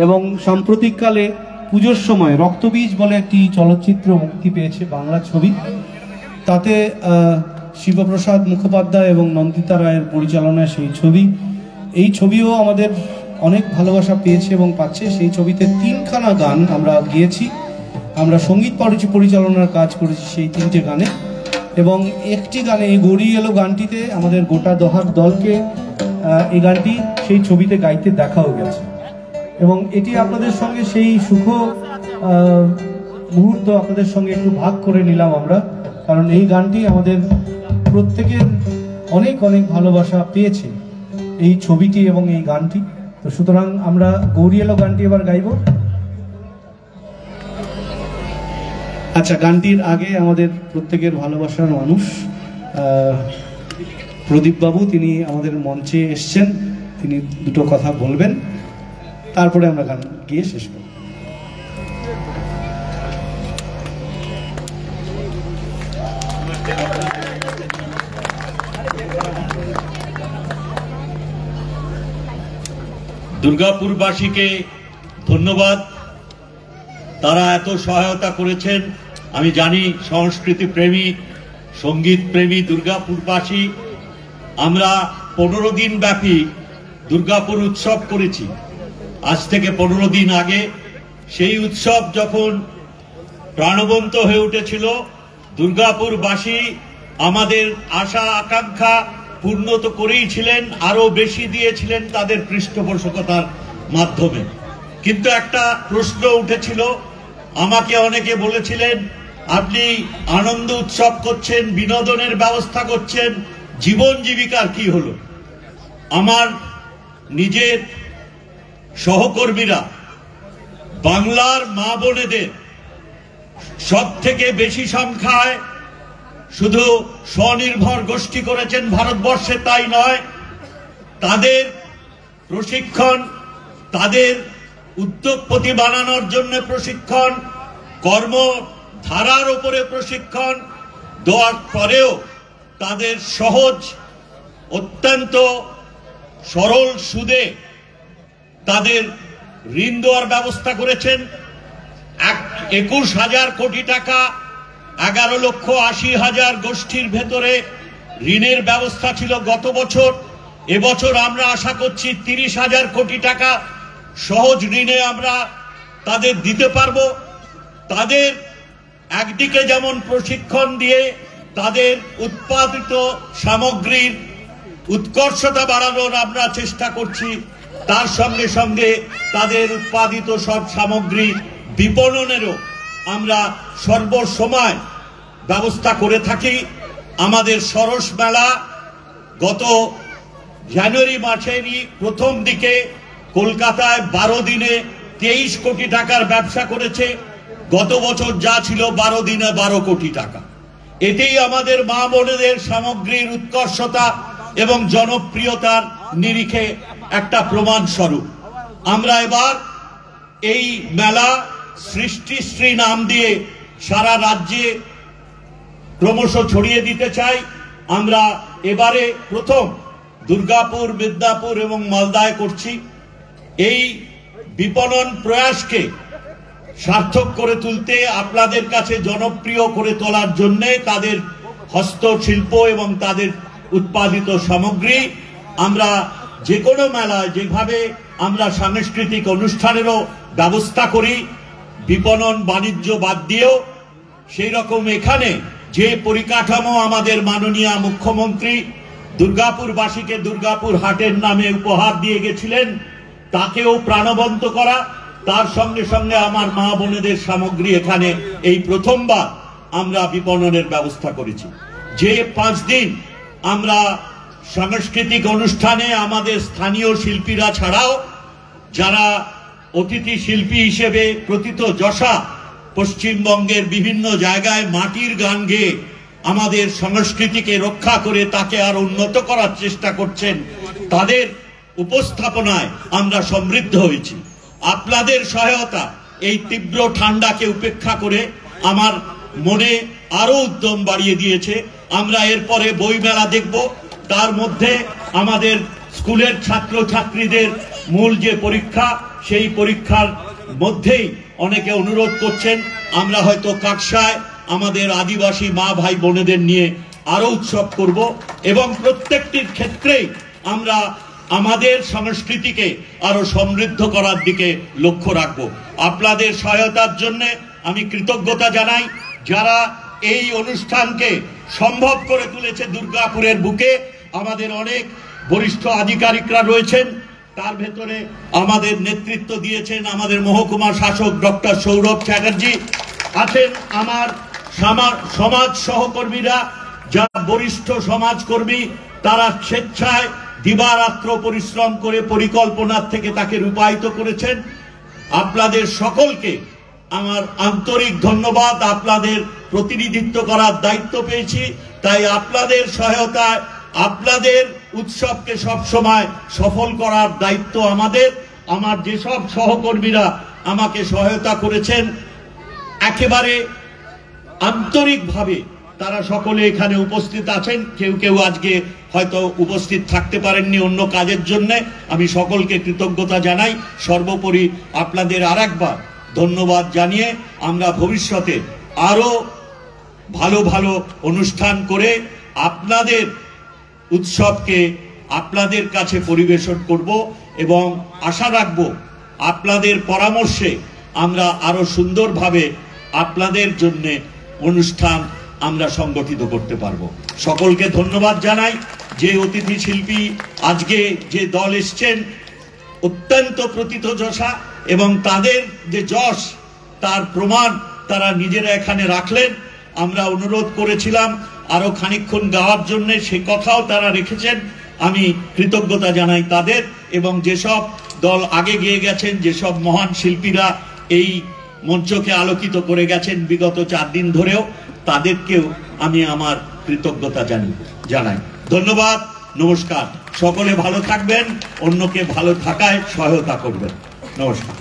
এবং সাম্প্রতিককালে পুজোর সময় রক্তবীজ বলে একটি চলচ্চিত্র মুক্তি পেয়েছে, বাংলা ছবি। তাতে শিবপ্রসাদ মুখোপাধ্যায় এবং নন্দিতা রায়ের পরিচালনায় সেই ছবি। এই ছবিও আমাদের অনেক ভালোবাসা পেয়েছে এবং পাচ্ছে। সেই ছবিতে 3খানা গান আমরা গিয়েছি, আমরা সঙ্গীত পরিচালনার কাজ করেছি সেই 3টে গানে। এবং একটি গানে, এই গড়ি এলো গানটিতে আমাদের গোটা দোহার দলকে এই গানটি সেই ছবিতে গাইতে দেখাও গেছে। এবং এটি আপনাদের সঙ্গে সেই সুখ মুহূর্ত আপনাদের সঙ্গে একটু ভাগ করে নিলাম আমরা, কারণ এই গানটি আমাদের প্রত্যেকের অনেক অনেক ভালোবাসা পেয়েছে, এই ছবিটি এবং এই গানটি। তো সুতরাং আমরা গৌরী এলো গানটি এবার গাইব। আচ্ছা, গানটির আগে আমাদের প্রত্যেকের ভালোবাসার মানুষ প্রদীপ বাবু, তিনি আমাদের মঞ্চে এসছেন, তিনি দুটো কথা বলবেন, তারপরে আমরা গান গিয়ে শেষ করব। দুর্গাপুরবাসীকে ধন্যবাদ, তারা এত সহায়তা করেছেন। আমি জানি সংস্কৃতি প্রেমী, সঙ্গীত প্রেমী দুর্গাপুরবাসী, আমরা 15 দিন ব্যাপী দুর্গাপুর উৎসব করেছি। আজ থেকে 15 দিন আগে সেই উৎসব যখন প্রাণবন্ত হয়ে উঠেছিল, দুর্গাপুরবাসী আমাদের আশা আকাঙ্ক্ষা পূর্ণ তো করেই ছিলেন, আরো বেশি দিয়েছিলেন তাদের পৃষ্ঠপোষকতার মাধ্যমে। কিন্তু একটা প্রশ্ন উঠেছিল, আমাকে অনেকে বলেছিলেন, আপনি আনন্দ উৎসব করছেন, বিনোদনের ব্যবস্থা করছেন, জীবন জীবিকার কি হলো? আমার নিজের সহকর্মীরা, বাংলার মা বোনেদের সব থেকে বেশি সংখ্যায় শুধু স্বনির্ভর গোষ্ঠী করেছেন ভারতবর্ষে, তাই নয়, তাদের প্রশিক্ষণ, তাদের উদ্যোগপতি বানানোর জন্য প্রশিক্ষণ, কর্মধারার উপরে প্রশিক্ষণ দেওয়ার পরেও তাদের সহজ, অত্যন্ত সরল সুদে তাদের ঋণ দেওয়ার ব্যবস্থা করেছেন। 21,000 কোটি টাকা 11,80,000 গোষ্ঠীর ভেতরে ঋণের ব্যবস্থা ছিল গত বছর। এবছর আমরা আশা করছি 30,000 কোটি টাকা সহজ ঋণে আমরা তাদের দিতে পারবো। তাদের একদিকে যেমন প্রশিক্ষণ দিয়ে তাদের উৎপাদিত সামগ্রীর উৎকর্ষতা বাড়ানোর আমরা চেষ্টা করছি, তার সঙ্গে সঙ্গে তাদের উৎপাদিত সব সামগ্রী বিপণনেরও আমরা সর্বসময় ব্যবস্থা করে থাকি। আমাদের সরস মেলা গত জানুয়ারি মাসেরই প্রথম দিকে কলকাতায় 12 দিনে 23 কোটি টাকার ব্যবসা করেছে। গত বছর যা ছিল 12 দিনে 12 কোটি টাকা। এটাই আমাদের মা বোনেদের সামগ্রীর উৎকর্ষতা এবং জনপ্রিয়তার নিরিখে একটা প্রমাণ স্বরূপ। আমরা এবার এই মেলা সৃষ্টিশ্রী নাম দিয়ে সারা রাজ্যে ক্রমশ ছড়িয়ে দিতে চাই। আমরা এবারে প্রথম দুর্গাপুর, মিদনাপুর এবং মালদায় করছি। এই বিপণন প্রয়াসকে সার্থক করে তুলতে, আপনাদের কাছে জনপ্রিয় করে তোলার জন্য তাদের হস্তশিল্প এবং তাদের উৎপাদিত সামগ্রী আমরা যে কোনো মেলায় যেভাবে আমরা সাংস্কৃতিক অনুষ্ঠানেরও ব্যবস্থা করি, বিপণন বাণিজ্য বাদ দিয়েও সেই রকম এখানে যে পরিকাঠামো আমাদের মাননীয় মুখ্যমন্ত্রী দুর্গাপুরবাসীকে দুর্গাপুর হাটের নামে উপহার দিয়ে গেছিলেন, তাকেও প্রাণবন্ত করা। তার সঙ্গে সঙ্গে আমার মা বোনেদের সামগ্রী এখানে এই প্রথমবার আমরা বিপণনের ব্যবস্থা করেছি। যে 5 দিন আমরা সাংস্কৃতিক অনুষ্ঠানে আমাদের স্থানীয় শিল্পীরা ছাড়াও যারা অতিথি শিল্পী হিসেবে প্রথিতযশা পশ্চিমবঙ্গের বিভিন্ন জায়গায় মাটির গান গেয়ে আমাদের সংস্কৃতিকে রক্ষা করে তাকে আরো উন্নত করার চেষ্টা করছেন, তাদের উপস্থাপনায় আমরা সমৃদ্ধ হয়েছি। আপনাদের সহায়তা এই তীব্র ঠান্ডাকে উপেক্ষা করে আমার মনে আরো উদ্যম বাড়িয়ে দিয়েছে। আমরা এরপরে বইমেলা দেখব, তার মধ্যে আমাদের স্কুলের ছাত্রছাত্রীদের মূল যে পরীক্ষা, সেই পরীক্ষার মধ্যেই অনেকে অনুরোধ করছেন আমরা হয়তো কাকসায় আমাদের আদিবাসী মা ভাই বোনেদের নিয়ে আরো উৎসব করব এবং প্রত্যেকটির ক্ষেত্রেই আমরা আমাদের সংস্কৃতিকে আরো সমৃদ্ধ করার দিকে লক্ষ্য রাখব। আপনাদের সহায়তার জন্য আমি কৃতজ্ঞতা জানাই। যারা এই অনুষ্ঠানকে সম্ভব করে তুলেছে দুর্গাপুরের বুকে আমাদের অনেক বরিষ্ঠ আধিকারিকরা রয়েছেন, তার ভেতরে আমাদের নেতৃত্ব দিয়েছেন আমাদের মহকুমা শাসক ডক্টর সৌরভ চ্যাটার্জি, আছেন আমার সমাজ সহকর্মীরা যারা বরিষ্ঠ সমাজকর্মী, তারা স্বেচ্ছায় দিবারাত্র পরিশ্রম করে পরিকল্পনার থেকে তাকে রূপায়িত করেছেন। আপনাদের সকলকে আমার আন্তরিক ধন্যবাদ। আপনাদের প্রতিনিধিত্ব করার দায়িত্ব পেয়েছি, তাই আপনাদের সহায়তায় আপনাদের উৎসবকে সবসময় সফল করার দায়িত্ব আমাদের। আমার যেসব সহকর্মীরা আমাকে সহায়তা করেছেন একেবারে আন্তরিকভাবে, তারা সকলে এখানে উপস্থিত আছেন। কেউ কেউ আজকে হয়তো উপস্থিত থাকতে পারেননি অন্য কাজের জন্য, আমি সকলকে কৃতজ্ঞতা জানাই। সর্বোপরি আপনাদের আরেকবার ধন্যবাদ জানিয়ে আমরা ভবিষ্যতে আরো ভালো ভালো অনুষ্ঠান করে আপনাদের উৎসবকে আপনাদের কাছে পরিবেশন করব এবং আশা রাখব আপনাদের পরামর্শে আমরা আরো সুন্দরভাবে আপনাদের জন্য অনুষ্ঠান আমরা সংগঠিত করতে পারবো। সকলকে ধন্যবাদ জানাই। যে অতিথি শিল্পী আজকে যে দল এসছেন অত্যন্ত প্রথিতযশা এবং তাদের যে যশ তার প্রমাণ তারা নিজেরা এখানে রাখলেন। আমরা অনুরোধ করেছিলাম আরো খানিকক্ষণ গাওয়ার জন্য, সে কথাও তারা রেখেছেন। আমি কৃতজ্ঞতা জানাই তাদের, এবং যেসব দল আগে গিয়ে গেছেন, যেসব মহান শিল্পীরা এই মঞ্চকে আলোকিত করে গেছেন বিগত 4 দিন ধরেও, তাদেরকেও আমি আমার কৃতজ্ঞতা জানাই। ধন্যবাদ, নমস্কার। সকলে ভালো থাকবেন, অন্যকে ভালো থাকায় সহায়তা করবেন। নমস্কার।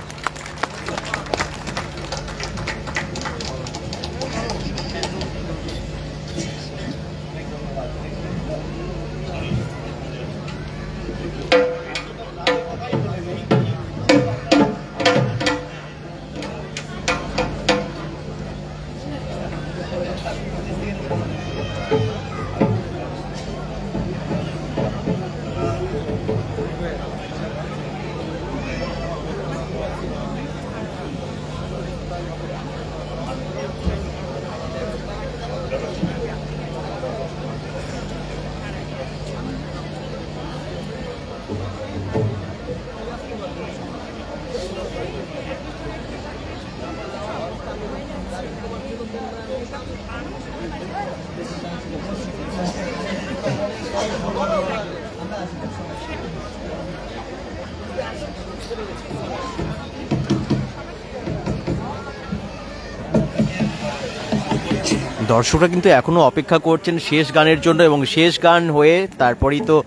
দর্শকরা কিন্তু এখনো অপেক্ষা করছেন শেষ গানের জন্য, এবং শেষ গান হয়ে তারপরেই তো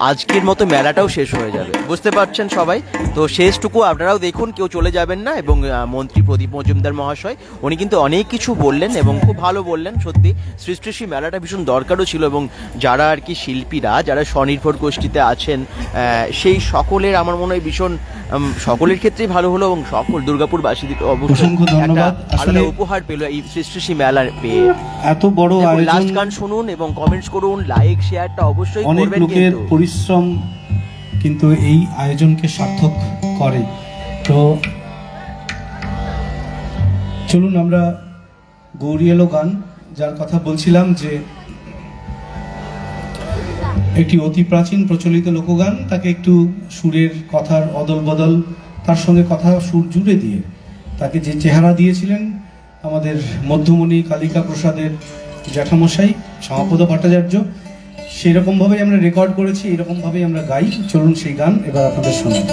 আজকের মতো মেলাটাও শেষ হয়ে যাবে, বুঝতে পারছেন সবাই। তো শেষটুকু আপনারাও দেখুন, কেউ চলে যাবেন না। এবং মন্ত্রী প্রদীপ মজুমদার মহাশয় উনি কিন্তু অনেক কিছু বললেন এবং খুব ভালো বললেন। সত্যি সৃষ্টি মেলাটা ভীষণ দরকারও ছিল, এবং যারা আর কি শিল্পীরা যারা স্বনির্ভর গোষ্ঠীতে আছেন সেই সকলের আমার মনে হয় ভীষণ সকলের ক্ষেত্রেই ভালো হলো, এবং সকল দুর্গাপুরবাসী অবশ্যই একটা আলাদা উপহার পেল এই সৃষ্টি মেলা পেয়ে। এত বড় আয়োজন, লাস্ট গান শুনুন এবং কমেন্টস করুন, লাইক শেয়ারটা অবশ্যই করবেন। কিন্তু পরিশ্রম কিন্তু এই আয়োজনকে সার্থক করে। তো চলুন আমরা গৌরী এলো গান, যার কথা বলছিলাম যে একটি অতি প্রাচীন প্রচলিত লোকগান, তাকে একটু সুরের কথার অদল বদল, তার সঙ্গে কথা সুর জুড়ে দিয়ে তাকে যে চেহারা দিয়েছিলেন আমাদের মধ্যমণি কালিকা প্রসাদের জ্যাঠামশাই শ্যামাপদ ভট্টাচার্য, সেরকমভাবেই আমরা রেকর্ড করেছি, এরকমভাবেই আমরা গাই। চলুন সেই গান এবার আপনাদের শোনাই।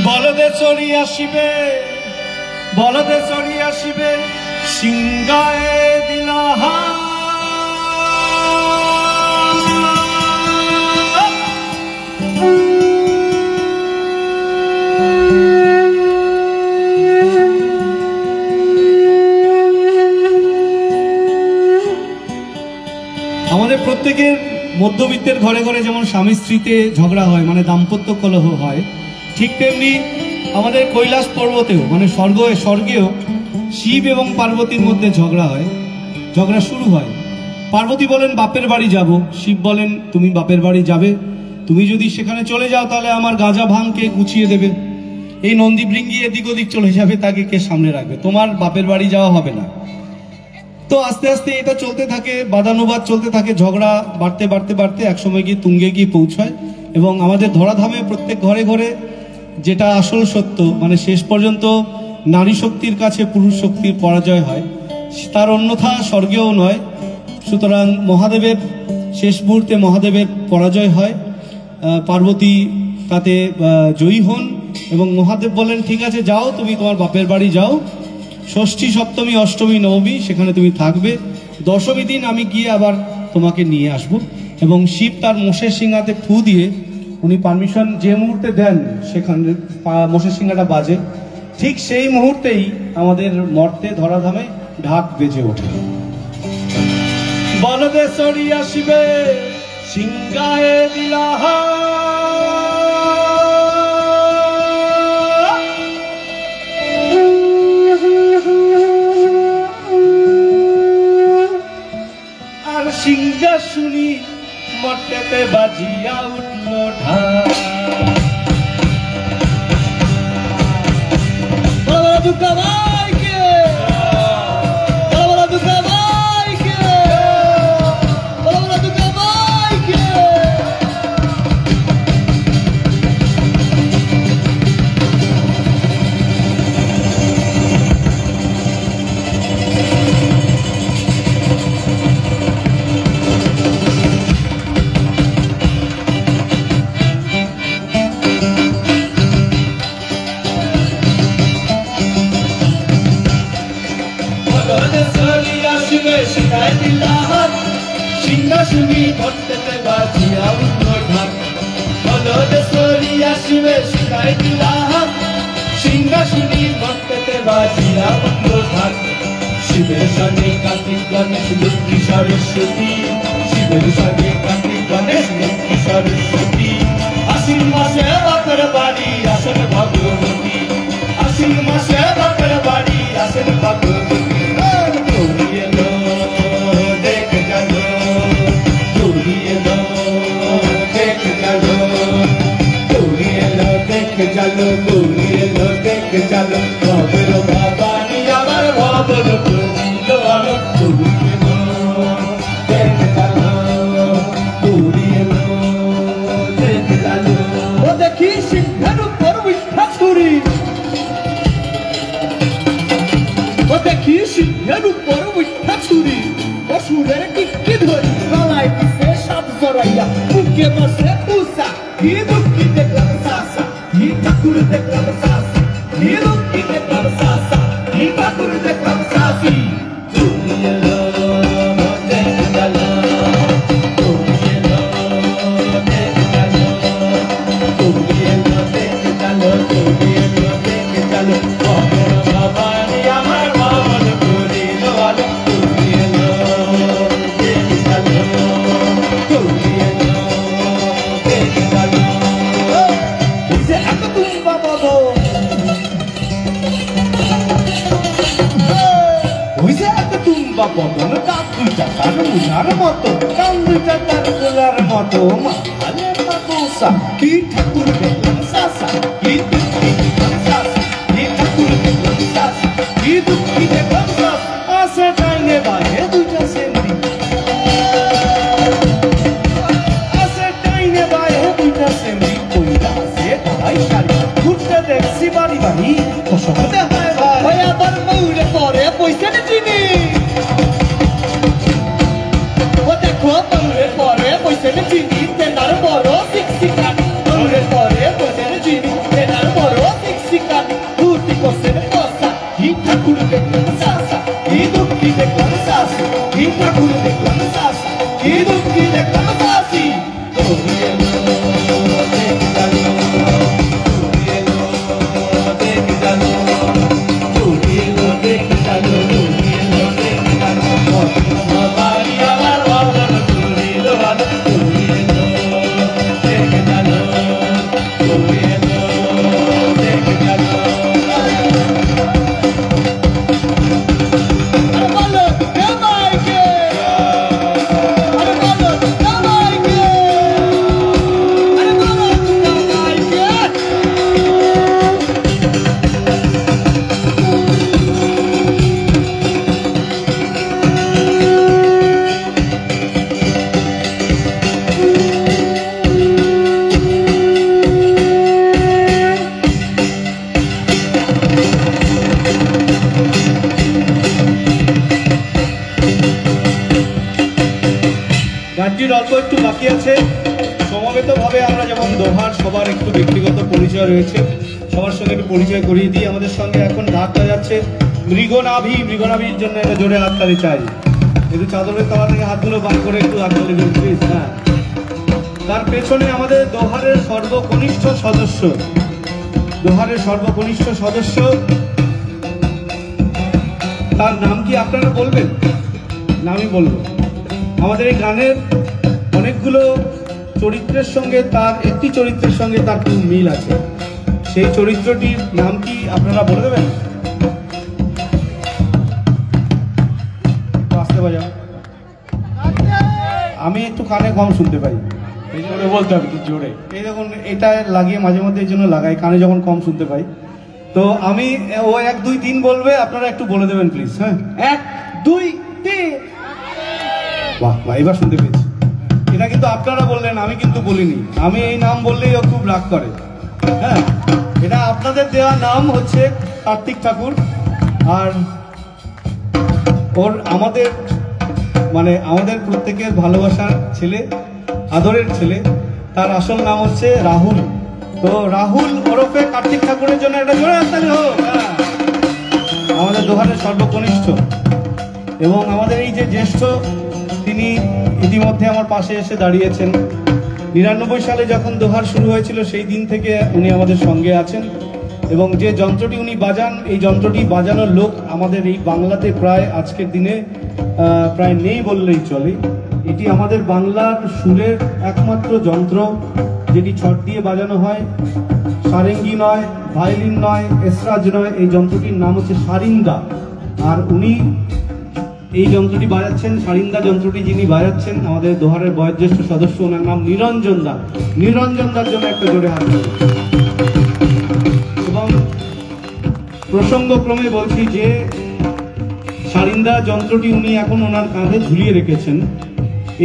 বলদে চড়ি আসিবে বলদে চড়ি আসিবে সিংহায় দিলাহা আমাদের প্রত্যেকের মধ্যবিত্তের ঘরে ঘরে যেমন স্বামী স্ত্রীতে ঝগড়া হয়, মানে দাম্পত্য কলহ হয়, ঠিক তেমনি আমাদের কৈলাস পর্বতেও মানে স্বর্গেও শিব এবং পার্বতীর মধ্যে ঝগড়া শুরু হয়। পার্বতী বলেন বাপের বাড়ি যাব, শিব বলেন তুমি বাপের বাড়ি যাবে, তুমি যদি সেখানে চলে যাও তাহলে আমার গাঁজা ভাঙ কে গুছিয়ে দেবে, এই নন্দী ভৃঙ্গি এদিক ওদিক চলে যাবে, তাকে কে সামনে রাখবে, তোমার বাপের বাড়ি যাওয়া হবে না। তো আস্তে আস্তে এটা চলতে থাকে, বাদানুবাদ চলতে থাকে, ঝগড়া বাড়তে বাড়তে বাড়তে একসময় গিয়ে তুঙ্গে গিয়ে পৌঁছায়। এবং আমাদের ধরাধামে প্রত্যেক ঘরে ঘরে যেটা আসল সত্য, মানে শেষ পর্যন্ত নারী শক্তির কাছে পুরুষ শক্তির পরাজয় হয়, তার অন্যথা স্বর্গেও নয়। সুতরাং মহাদেবের শেষ মুহূর্তে মহাদেবের পরাজয় হয়, পার্বতী তাতে জয়ী হন এবং মহাদেব বলেন ঠিক আছে যাও, তুমি তোমার বাপের বাড়ি যাও, ষষ্ঠী সপ্তমী অষ্টমী নবমী সেখানে তুমি থাকবে, দশমী দিন আমি গিয়ে আবার তোমাকে নিয়ে আসব। এবং শিব তার মোষের সিংহাতে ফু দিয়ে উনি পারমিশন যে মুহূর্তে দেন সেখানে মোষের সিংহাটা বাজে, ঠিক সেই মুহূর্তেই আমাদের মর্তে ধরাধামে ঢাক বেজে ওঠে। বলদে চড়ি আসিবে সিংহায় দিলাহা সিংহাসনী মর্তেতে বাজিয়া উঠল ঢাক। সিংহাসনী মর্তেতে বাজিয়া উঠল ঢাক, বলদে চড়ি আসিবে সিংহায় দিলাহা, সিংহাসনী মর্তেতে বাজিয়া উঠল ঢাক। শিবের সঙ্গে কার্তিক গণেশ লক্ষ্মী সরস্বতী, শিবের সঙ্গে কার্তিক গণেশ লক্ষ্মী সরস্বতী, আশ্বিন মাসে বাপের বাড়ি আসেন ভগবতী, আশ্বিন মাসে বাপের বাড়ি আসেন ভগবতী। চলো গৌরী এলো দেখ চলো, ভবর ভবানী আমার ভবর পুরিল আলো, গৌরী এলো দেখ চলো, গৌরী এলো দেখ চলো। ও দেখি সিংহের উপর উঠা ছুরি, ও দেখি সিংহের উপর উঠা ছুরি, অসুরের টিকি ধরি গলায় দিছে সাপ জড়াইয়া, বুকে বসে পুষা কি দুঃখী দেখলাম সাসা, কি ঠাকুর দেখলাম সাসি, কি দুঃখী দেখলাম সাসা, কি ঠাকুর দেখলাম সাসি। তুমি এলো দেখ চলো, তুমি এলো দেখ চলো, তুমি এলো দেখ চলো, তুমি এলো দেখ চলো, ভবর ভবানী আমার ভবর পুরিল আলো, তুমি এলো দেখ চলো, তুমি এলো দেখ চলো। বদন কাক দুইটা তার মুজার মতো, কান দুইটা তার গোলার মতো, মাথালে মাকোসা কি ঠাকুর দেখলাম সাসা, কি দুঃখী দেখলাম সাসা, কি ঠাকুর দেখলাম সাসা, কি দুঃখী দেখলাম সাসা। আসে ডাইনে বাহে দুইটা সেন্দি, আসে ডাইনে বাহে দুইটা সেন্দি, কইরা আসে ঢালাই শাড়ি, ঘুরতে দেখছি বাড়ি বাড়ি, কসমতে হয় ভাই ভাই আবার মৌরে পরে পয়সা চিনি, মৌরে পরে পয়সা চিনি তেনার বড় শিক্ষিকানি, মৌরে পরে পয়সা চিনি তেনার বড় শিক্ষিকানি, দুটি কোসের কষা কি সমেতভাবে আমরা যেমন দোহার সবার একটু ব্যক্তিগত পরিচয় রয়েছে, সবার সঙ্গে একটু পরিচয় করিয়ে দিই। আমাদের সঙ্গে এখন ঢাক বাজাচ্ছে মৃগনাভির জন্য একটা জোরে হাততালি চাই। একটু চাদরের তলা থেকে হাতগুলো বার করে একটু হাততালি দিন প্লিজ। হ্যাঁ, তার পেছনে আমাদের দোহারের সর্বকনিষ্ঠ সদস্য, তার নাম কি আপনারা বলবেন? নামই বলবো। আমাদের এই গানের অনেকগুলো চরিত্রের সঙ্গে তার একটি চরিত্রের সঙ্গে তার খুব মিল আছে। সেই চরিত্রটির নাম কি আপনারা বলে দেবেন? আসতে বাজাও, আমি একটু কানে কম শুনতে পাই, এই জন্য বলতে হবে একটু জোরে। এই দেখুন, এটা লাগিয়ে মাঝে মধ্যে এই জন্য লাগাই, কানে যখন কম শুনতে পাই। তো আমি ও 1 2 3 বলবে, আপনারা একটু বলে দেবেন প্লিজ। হ্যাঁ, 1 2 3। বাহ, এবার শুনতে পেয়েছি। এটা কিন্তু আপনারা বললেন, আমি কিন্তু বলিনি। আমি এই নাম বললেই ও খুব রাগ করে। হ্যাঁ, এটা আপনাদের দেওয়া নাম হচ্ছে কার্তিক ঠাকুর। আর ওর আমাদের প্রত্যেকের ভালোবাসার ছেলে, আদরের ছেলে, তার আসল নাম হচ্ছে রাহুল। তো রাহুল ওরফে কার্তিক ঠাকুরের জন্য একটা জোরে হাততালি হোক। আমাদের দোহারের সর্বকনিষ্ঠ এবং আমাদের এই যে জ্যেষ্ঠ, তিনি ইতিমধ্যে আমার পাশে এসে দাঁড়িয়েছেন। 99 সালে যখন দোহার শুরু হয়েছিল সেই দিন থেকে উনি আমাদের সঙ্গে আছেন এবং যে যন্ত্রটি উনি বাজান, এই যন্ত্রটি বাজানোর লোক আমাদের এই বাংলাতে প্রায় আজকের দিনে প্রায় নেই বললেই চলে। এটি আমাদের বাংলার সুরের একমাত্র যন্ত্র যেটি ছট দিয়ে বাজানো হয়। সারেঙ্গি নয়, ভায়োলিন নয়, এসরাজ নয়, এই যন্ত্রটির নাম হচ্ছে সারিন্দা। আর উনি এই যন্ত্রটি বাজাচ্ছেন, সারিন্দা যন্ত্রটি যিনি বাজাচ্ছেন, আমাদের দোহারের বয়োজ্যেষ্ঠ সদস্য, ওনার নাম নিরঞ্জন দা। নিরঞ্জন দার জন্য একটা জোরে হাত। এবং প্রসঙ্গক্রমে বলছি যে সারিন্দা যন্ত্রটি উনি এখন ওনার কাঁধে ঝুলিয়ে রেখেছেন।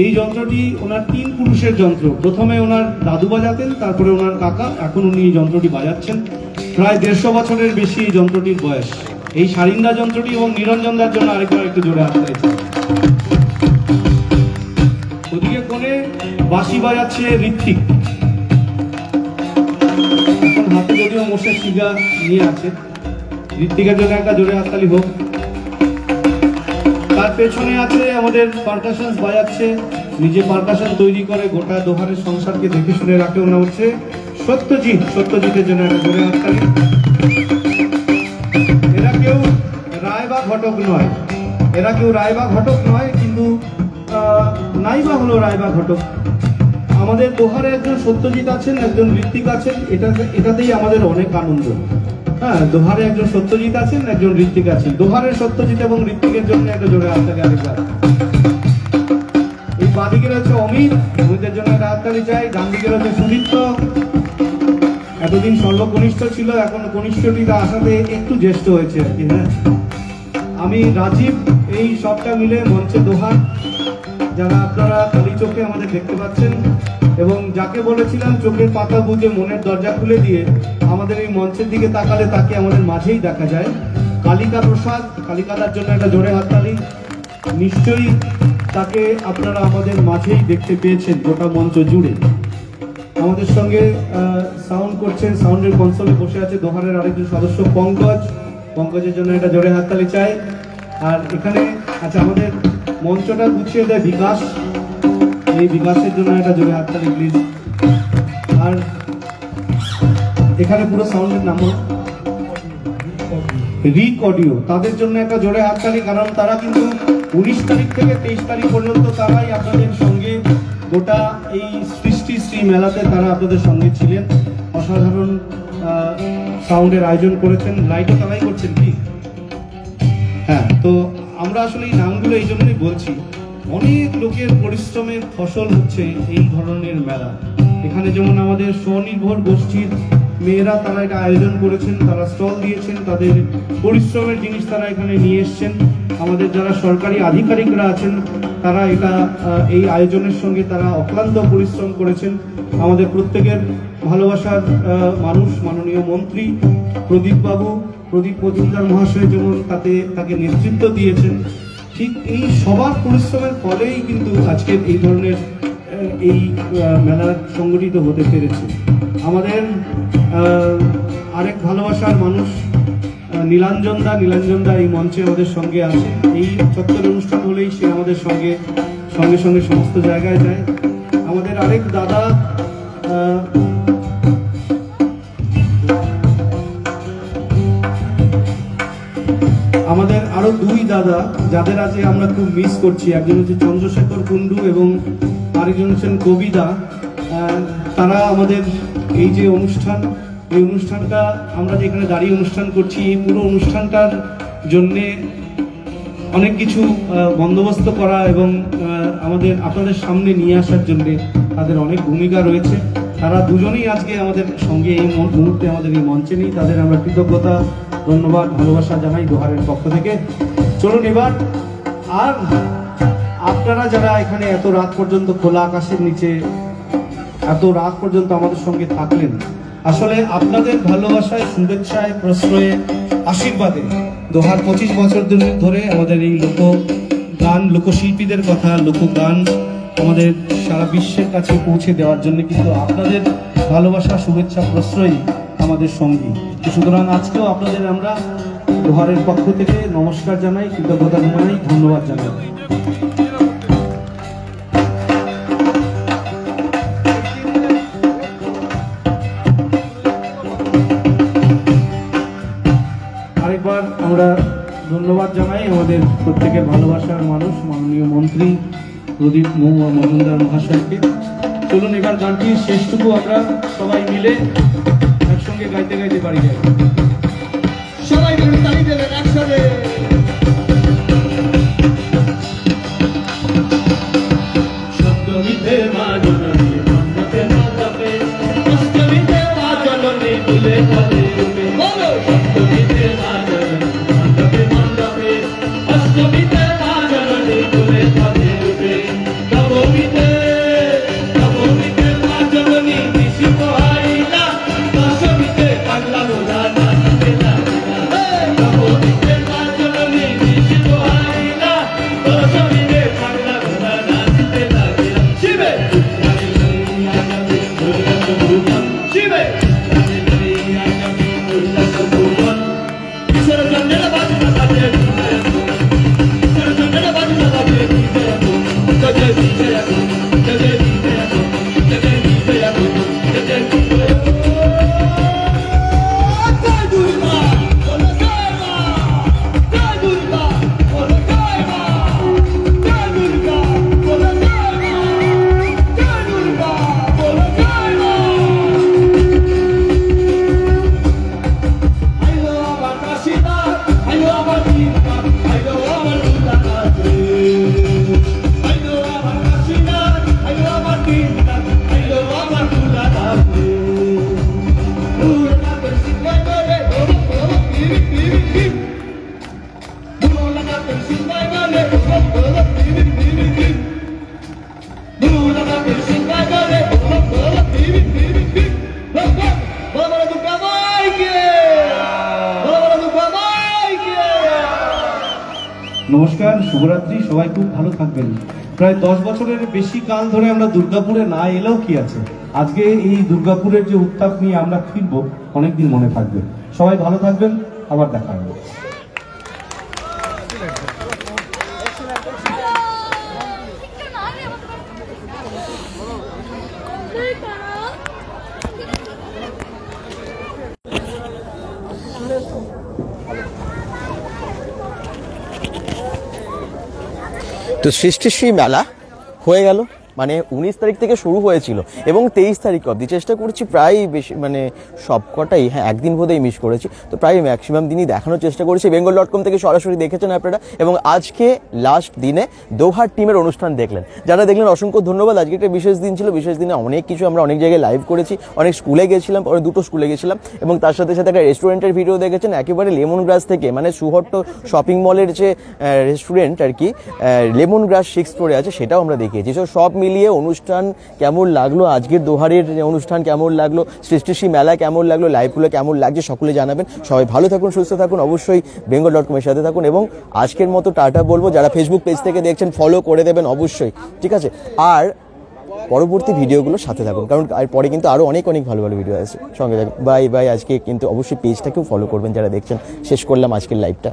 এই যন্ত্রটি ওনার 3 পুরুষের যন্ত্র। প্রথমে ওনার দাদু বাজাতেন, তারপরে ওনার কাকা, এখন উনি এই যন্ত্রটি বাজাচ্ছেন। প্রায় 150 বছরের বেশি এই যন্ত্রটির বয়স। এই সারিন্দা যন্ত্রটি এবং নিরঞ্জন দার জন্য আরেকবার একটু জোরে হাত দিয়েছে। ওদিকে কোণে বাঁশি বাজাচ্ছে ঋত্বিক, এখন হাতে যদিও মোষের শিগা নিয়ে আছে। ঋত্বিকের জন্য একটা জোরে হাততালি হোক। তার পেছনে আছে আমাদের পারকাশন বাজাচ্ছে, নিজে পারকাশন তৈরি করে গোটা দোহারের সংসারকে দেখে শুনে রাখে, ওনা হচ্ছে সত্যজিতের জন্য একটা জোরে হাততালি। এরা কেউ রায় বা ঘটক নয়, কিন্তু নাইবা হলো রায় বা ঘটক। আমাদের দোহারে একজন সত্যজিৎ আছেন, একজন ঋত্বিক আছেন, এটাতেই আমাদের অনেক আনন্দ। হ্যাঁ, দোহারে একজন সত্যজিৎ আছেন, একজন ঋত্বিক আছেন। দোহারের সত্যজিৎ এবং ঋত্বিকের জন্য একটা জোরে হাততালি আরেকবার। এই বাদিকে রয়েছে অমিতের জন্য একটা হাততালি চাই। ডান দিকে রয়েছে সুদীপ্ত, এতদিন সর্বকনিষ্ঠ ছিল, এখন কনিষ্ঠটি আসাতে একটু জ্যেষ্ঠ হয়েছে আর কি। হ্যাঁ, আমি রাজীব, এই সবটা মিলে মঞ্চে দোহার, যারা আপনারা কালী চোখে আমাদের দেখতে পাচ্ছেন এবং যাকে বলেছিলাম চোখের পাতা বুঝে মনের দরজা খুলে দিয়ে আমাদের এই মঞ্চের দিকে তাকালে তাকে আমাদের মাঝেই দেখা যায়। কালিকা প্রসাদ, কালিকাদার জন্য একটা জোরে হাততালি। নিশ্চয়ই তাকে আপনারা আমাদের মাঝেই দেখতে পেয়েছেন গোটা মঞ্চ জুড়ে। আমাদের সঙ্গে সাউন্ড করছেন, সাউন্ডের কনসোলে বসে আছে দোহারের আরেকজন সদস্য পঙ্কজের জন্য একটা জোরে হাততালি চাই। আর এখানে আচ্ছা, আমাদের মঞ্চটা গুছিয়ে দেয় বিকাশ, এই বিকাশের জন্য একটা জোরে হাততালি প্লিজ। আর এখানে পুরো সাউন্ডের নাম রিক অডিও, তাদের জন্য একটা জোরে হাততালি, কারণ তারা কিন্তু 19 তারিখ থেকে 23 তারিখ পর্যন্ত তারাই আপনাদের সঙ্গে গোটা এই সৃষ্টি শ্রী মেলাতে তারা আপনাদের সঙ্গে ছিলেন। অসাধারণ সাউন্ডের আয়োজন করেছেন, লাইটও তারাই করছেন কি। হ্যাঁ, তো আমরা আসলে এই নামগুলো এই জন্যই বলছি, অনেক লোকের পরিশ্রমের ফসল হচ্ছে এই ধরনের মেলা। এখানে যেমন আমাদের স্বনির্ভর গোষ্ঠীর মেয়েরা তারা এটা আয়োজন করেছেন, তারা স্টল দিয়েছেন, তাদের পরিশ্রমের জিনিস তারা এখানে নিয়ে এসছেন। আমাদের যারা সরকারি আধিকারিকরা আছেন তারা এই আয়োজনের সঙ্গে তারা অক্লান্ত পরিশ্রম করেছেন। আমাদের প্রত্যেকের ভালোবাসার মানুষ মাননীয় মন্ত্রী প্রদীপ মজুমদার মহাশয় যেমন তাকে নেতৃত্ব দিয়েছেন, ঠিক এই সবার পরিশ্রমের ফলেই কিন্তু আজকের এই ধরনের এই মেলা সংগঠিত হতে পেরেছে। আমাদের আরেক ভালোবাসার মানুষ নীলাঞ্জন দা এই মঞ্চে আমাদের সঙ্গে আছে। এই চত্বরে অনুষ্ঠান হলেই সে আমাদের সঙ্গে সমস্ত জায়গায় যায়। আমাদের আরেক দাদা আমাদের আরো দুই দাদা যাদের আজ আমরা খুব মিস করছি, একজন হচ্ছে চন্দ্রশেখর কুন্ডু এবং আরেকজন হচ্ছেন কবিদা। তারা আমাদের এই যে এই অনুষ্ঠানটা আমরা যেখানে দাঁড়িয়ে অনুষ্ঠান করছি, এই পুরো অনুষ্ঠানটার জন্যে অনেক কিছু বন্দোবস্ত করা এবং আপনাদের সামনে নিয়ে আসার জন্যে তাদের অনেক ভূমিকা রয়েছে। তারা দুজনেই আজকে আমাদের সঙ্গে এই মুহূর্তে আমাদের এই মঞ্চে নেই। তাদের আমরা কৃতজ্ঞতা, ধন্যবাদ, ভালোবাসা জানাই দোহারের পক্ষ থেকে। চলুন এবার, আর আপনারা যারা এখানে এত রাত পর্যন্ত খোলা আকাশের নিচে এত রাত পর্যন্ত আমাদের সঙ্গে থাকলেন, আসলে আপনাদের ভালোবাসায়, শুভেচ্ছায়, প্রশ্রয়ে, আশীর্বাদে দোহার 25 বছর ধরে আমাদের এই লোকগান, লোকশিল্পীদের কথা, লোকগান আমাদের সারা বিশ্বের কাছে পৌঁছে দেওয়ার জন্য কিন্তু আপনাদের ভালোবাসা, শুভেচ্ছা, প্রশ্রয় আমাদের সঙ্গী। সুতরাং আজকেও আপনাদের আমরা দোহারের পক্ষ থেকে নমস্কার জানাই, কৃতজ্ঞতা জানাই, ধন্যবাদ জানাই। আরেকবার আমরা ধন্যবাদ জানাই আমাদের প্রত্যেকের ভালোবাসার মানুষ, মাননীয় মন্ত্রী প্রদীপ মজুমদার মহাশয়কে। চলুন এবার গানটির শেষটুকু আমরা সবাই মিলে একসঙ্গে গাইতে গাইতে বাড়ি যাই। সবাই মিলে তালি দেবেন একসাথে। সপ্তমীতে মা জননী মণ্ডপে মণ্ডপে, অষ্টমীতে মা জননী ফুলে ফলে রূপে। বলো সপ্তমীতে মা জননী মণ্ডপে মণ্ডপে, অষ্টমীতে মা জননী ফুলে ফলে রূপে। নবমীতে মা জননী নিশি পোহাইলা, দশমীতে পাগলা মোরা নাচতে লাগিলা। নবমীতে মা জননী নিশি পোহাইলা, দশমীতে পাগলা মোরা নাচতে লাগিলা। শিবে শিবে ঈশ্বর চন্দ্রের বাজনা বাজে, ঈশ্বর চন্দ্রের বাজনা বাজে, জয় বিজয় জয় বিজয় জয় বিজয় জয় বিজয়। জয় দুর্গা বলো জয় মা, জয় দুর্গা বলো জয় মা, জয় দুর্গা বলো জয় মা, জয় দুর্গা বলো জয় মা। আইলো আমার কাশিদা, আইলো আমার দীপা, আইলো আমার দুর্গাতে। আইলো আমার কাশিদা, আইলো আমার দীপা, আইলো আমার দুর্গাতে। দুর্গাতে সিংহে গলে বলো বলো পিবি পিবি পিবি। দুর্গাতে সিংহে গলে বলো বলো পিবি পিবি পিবি। দুর্গাতে সিংহে গলে বলো বলো পিবি পিবি পিবি। বলো বলো দুর্গা মাইকে, বলো বলো দুর্গা মাইকে। নমস্কার, শুভরাত্রি, সবাই খুব ভালো থাকবেন। প্রায় 10 বছরের বেশি কাল ধরে আমরা দুর্গাপুরে না এলেও কি আছে, আজকে এই দুর্গাপুরের যে উত্তাপ নিয়ে আমরা ফিরবো অনেকদিন মনে থাকবে। সবাই ভালো থাকবেন, আবার দেখা হবে। তো সৃষ্টিশ্রী মেলা হয়ে গেল, মানে 19 তারিখ থেকে শুরু হয়েছিল এবং 23 তারিখ অবধি চেষ্টা করেছি প্রায় বেশি, মানে সবকটাই, হ্যাঁ একদিন বোধহয় মিস করেছি, তো প্রায় ম্যাক্সিমাম দিনই দেখানোর চেষ্টা করেছি। bengal.com থেকে সরাসরি দেখেছেন আপনারা, এবং আজকে লাস্ট দিনে দোহার টিমের অনুষ্ঠান দেখলেন। যারা দেখলেন অসংখ্য ধন্যবাদ। আজকে একটা বিশেষ দিন ছিল, বিশেষ দিনে অনেক কিছু আমরা অনেক জায়গায় লাইভ করেছি, অনেক স্কুলে গেছিলাম, পরে 2টো স্কুলে গেছিলাম, এবং তার সাথে সাথে একটা রেস্টুরেন্টের ভিডিও দেখেছেন একেবারে লেমন গ্রাস থেকে, মানে সুহট্ট শপিং মলের যে রেস্টুরেন্ট আর কি, লেমন গ্রাস 6 ফ্লোরে আছে, সেটাও আমরা দেখিয়েছি। সব মিলিয়ে অনুষ্ঠান কেমন লাগলো, আজকের দোহারের অনুষ্ঠান কেমন লাগলো, সৃষ্টিশ্রী মেলা কেমন লাগলো, লাইভগুলো কেমন লাগছে সকলে জানাবেন। সবাই ভালো থাকুন, সুস্থ থাকুন, অবশ্যই bengal.com এর সাথে থাকুন, এবং আজকের মতো টাটা বলবো। যারা ফেসবুক পেজ থেকে দেখছেন ফলো করে দেবেন অবশ্যই, ঠিক আছে। আর পরবর্তী ভিডিওগুলোর সাথে থাকুন, কারণ পরে কিন্তু আরও অনেক অনেক ভালো ভালো ভিডিও আছে, সঙ্গে থাকুন। Bye bye. আজকে কিন্তু অবশ্যই পেজটাকেও ফলো করবেন যারা দেখছেন। শেষ করলাম আজকের লাইভটা।